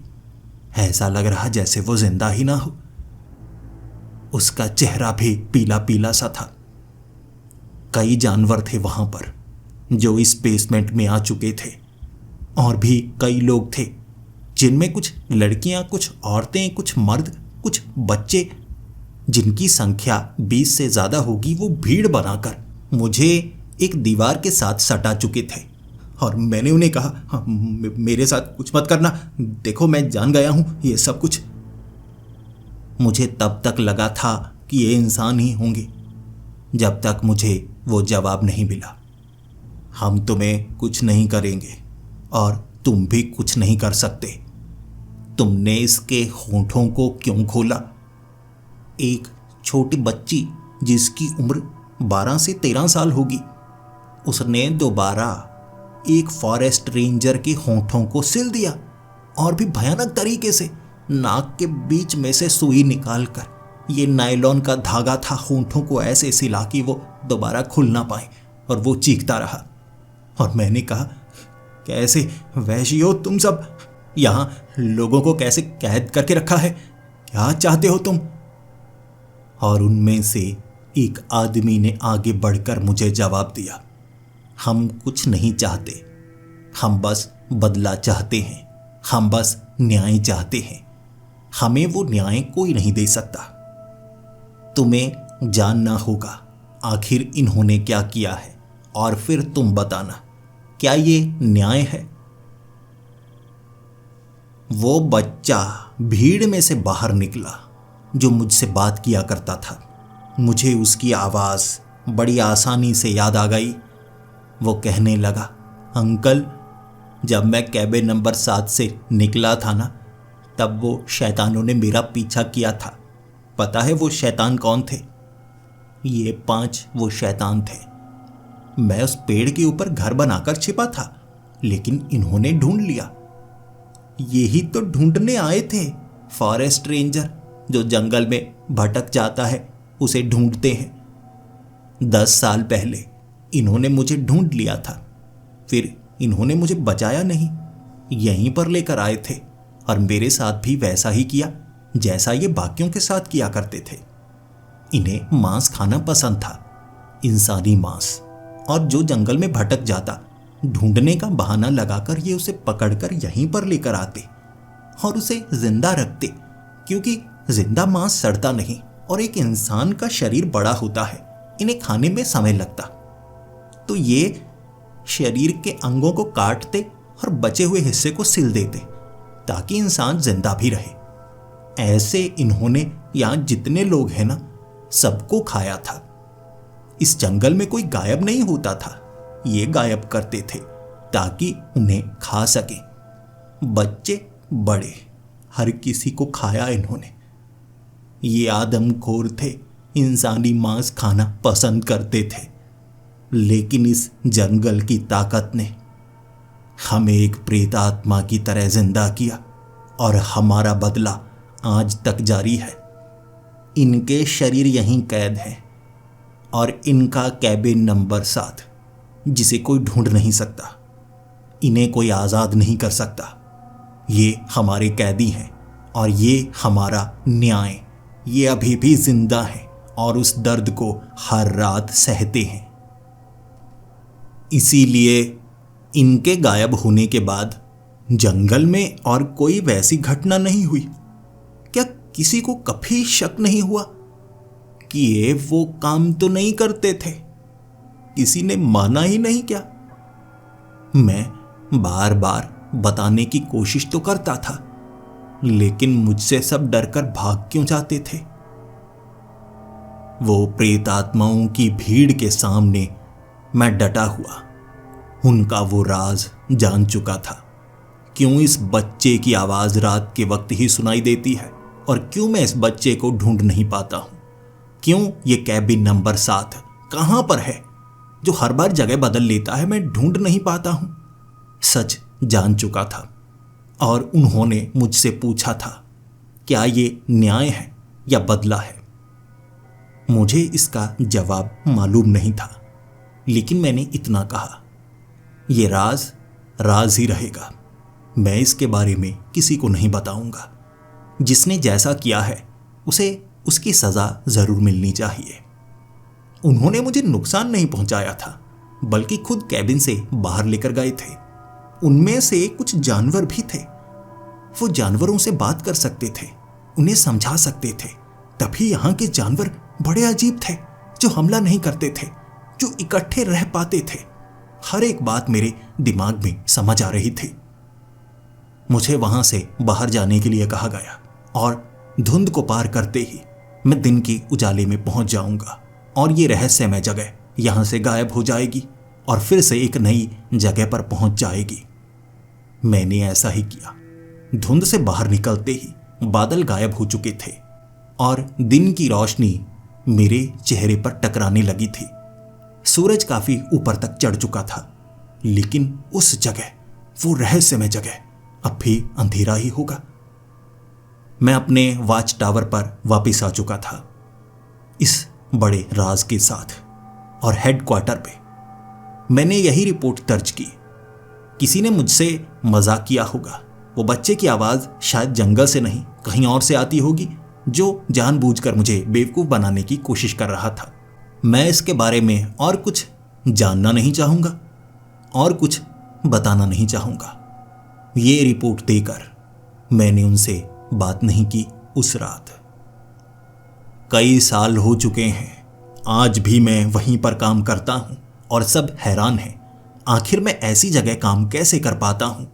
ऐसा लग रहा जैसे वो जिंदा ही ना हो। उसका चेहरा भी पीला पीला सा था। कई जानवर थे वहां पर जो इस बेसमेंट में आ चुके थे, और भी कई लोग थे जिनमें कुछ लड़कियां, कुछ औरतें, कुछ मर्द, कुछ बच्चे, जिनकी संख्या 20 से ज्यादा होगी। वो भीड़ बनाकर मुझे एक दीवार के साथ सटा चुके थे और मैंने उन्हें कहा, हाँ, मेरे साथ कुछ मत करना, देखो मैं जान गया हूं ये सब कुछ। मुझे तब तक लगा था कि ये इंसान ही होंगे जब तक मुझे वो जवाब नहीं मिला, हम तुम्हें कुछ नहीं करेंगे और तुम भी कुछ नहीं कर सकते। तुमने इसके होंठों को क्यों खोला? एक छोटी बच्ची जिसकी उम्र 12 से 13 साल होगी, उसने दोबारा एक फॉरेस्ट रेंजर के होंठों को सिल दिया और भी भयानक तरीके से। नाक के बीच में से सुई निकालकर, ये नायलॉन का धागा था, होंठों को ऐसे सिला कि वो दोबारा खुल ना पाए, और वो चीखता रहा। और मैंने कहा, कैसे वैशी हो तुम सब? यहाँ लोगों को कैसे कैद करके रखा है? क्या चाहते हो तुम? और उनमें से एक आदमी ने आगे बढ़कर मुझे जवाब दिया, हम कुछ नहीं चाहते, हम बस बदला चाहते हैं, हम बस न्याय चाहते हैं। हमें वो न्याय कोई नहीं दे सकता। तुम्हें जानना होगा आखिर इन्होंने क्या किया है, और फिर तुम बताना, क्या ये न्याय है? वो बच्चा भीड़ में से बाहर निकला जो मुझसे बात किया करता था। मुझे उसकी आवाज़ बड़ी आसानी से याद आ गई। वो कहने लगा, अंकल, जब मैं कैबिन नंबर 7 से निकला था ना, तब वो शैतानों ने मेरा पीछा किया था। पता है वो शैतान कौन थे? ये 5 वो शैतान थे। मैं उस पेड़ के ऊपर घर बनाकर छिपा था, लेकिन इन्होंने ढूंढ लिया। यही तो ढूंढने आए थे। फॉरेस्ट रेंजर जो जंगल में भटक जाता है उसे ढूंढते हैं। 10 साल पहले इन्होंने मुझे ढूंढ लिया था, फिर इन्होंने मुझे बचाया नहीं, यहीं पर लेकर आए थे, और मेरे साथ भी वैसा ही किया जैसा ये बाकियों के साथ किया करते थे। इन्हें मांस खाना पसंद था, इंसानी मांस, और जो जंगल में भटक जाता, ढूंढने का बहाना लगाकर ये उसे पकड़कर यहीं पर लेकर आते और उसे जिंदा रखते, क्योंकि जिंदा मांस सड़ता नहीं और एक इंसान का शरीर बड़ा होता है, इन्हें खाने में समय लगता। तो ये शरीर के अंगों को काटते और बचे हुए हिस्से को सिल देते ताकि इंसान जिंदा भी रहे। ऐसे इन्होंने यहाँ जितने लोग हैं ना, सबको खाया था। इस जंगल में कोई गायब नहीं होता था, ये गायब करते थे ताकि उन्हें खा सके। बच्चे बड़े, हर किसी को खाया इन्होंने। ये आदमखोर थे, इंसानी मांस खाना पसंद करते थे, लेकिन इस जंगल की ताकत ने हमें एक प्रेतात्मा की तरह जिंदा किया, और हमारा बदला आज तक जारी है। इनके शरीर यहीं कैद हैं, और इनका कैबिन नंबर 7, जिसे कोई ढूंढ नहीं सकता, इन्हें कोई आज़ाद नहीं कर सकता। ये हमारे कैदी हैं, और ये हमारा न्याय। ये अभी भी जिंदा हैं और उस दर्द को हर रात सहते हैं। इसीलिए इनके गायब होने के बाद जंगल में और कोई वैसी घटना नहीं हुई। क्या किसी को कभी शक नहीं हुआ कि ये वो काम तो नहीं करते थे? किसी ने माना ही नहीं क्या? मैं बार बार बताने की कोशिश तो करता था, लेकिन मुझसे सब डरकर भाग क्यों जाते थे? वो प्रेत आत्माओं की भीड़ के सामने मैं डटा हुआ, उनका वो राज जान चुका था। क्यों इस बच्चे की आवाज रात के वक्त ही सुनाई देती है, और क्यों मैं इस बच्चे को ढूंढ नहीं पाता हूं? क्यों ये कैबिन नंबर 7 कहां पर है, जो हर बार जगह बदल लेता है, मैं ढूंढ नहीं पाता हूं? सच जान चुका था, और उन्होंने मुझसे पूछा था, क्या ये न्याय है या बदला है? मुझे इसका जवाब मालूम नहीं था, लेकिन मैंने इतना कहा, ये राज राज ही रहेगा। मैं इसके बारे में किसी को नहीं बताऊंगा। जिसने जैसा किया है उसे उसकी सजा जरूर मिलनी चाहिए। उन्होंने मुझे नुकसान नहीं पहुंचाया था, बल्कि खुद कैबिन से बाहर लेकर गए थे। उनमें से कुछ जानवर भी थे। वो जानवरों से बात कर सकते थे, उन्हें समझा सकते थे। तभी यहाँ के जानवर बड़े अजीब थे, जो हमला नहीं करते थे, जो इकट्ठे रह पाते थे। हर एक बात मेरे दिमाग में समझ आ रही थी। मुझे वहां से बाहर जाने के लिए कहा गया, और धुंध को पार करते ही मैं दिन के उजाले में पहुंच जाऊंगा, और ये रहस्यमय जगह यहां से गायब हो जाएगी और फिर से एक नई जगह पर पहुंच जाएगी। मैंने ऐसा ही किया। धुंध से बाहर निकलते ही बादल गायब हो चुके थे और दिन की रोशनी मेरे चेहरे पर टकराने लगी थी। सूरज काफी ऊपर तक चढ़ चुका था, लेकिन उस जगह, वो रहस्यमय जगह, अब भी अंधेरा ही होगा। मैं अपने वॉच टावर पर वापस आ चुका था, इस बड़े राज के साथ, और हेडक्वार्टर पे मैंने यही रिपोर्ट दर्ज की। किसी ने मुझसे मजाक किया होगा। वो बच्चे की आवाज शायद जंगल से नहीं, कहीं और से आती होगी, जो जानबूझकर मुझे बेवकूफ बनाने की कोशिश कर रहा था। मैं इसके बारे में और कुछ जानना नहीं चाहूंगा और कुछ बताना नहीं चाहूंगा। ये रिपोर्ट देकर मैंने उनसे बात नहीं की उस रात। कई साल हो चुके हैं, आज भी मैं वहीं पर काम करता हूं और सब हैरान हैं। आखिर मैं ऐसी जगह काम कैसे कर पाता हूं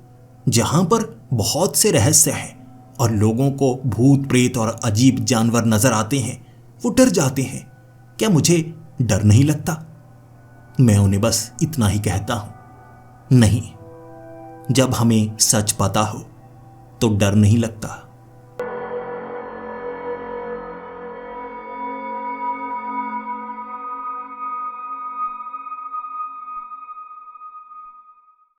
जहां पर बहुत से रहस्य हैं और लोगों को भूत प्रेत और अजीब जानवर नजर आते हैं, वो डर जाते हैं। क्या मुझे डर नहीं लगता? मैं उन्हें बस इतना ही कहता हूं, नहीं, जब हमें सच पता हो तो डर नहीं लगता।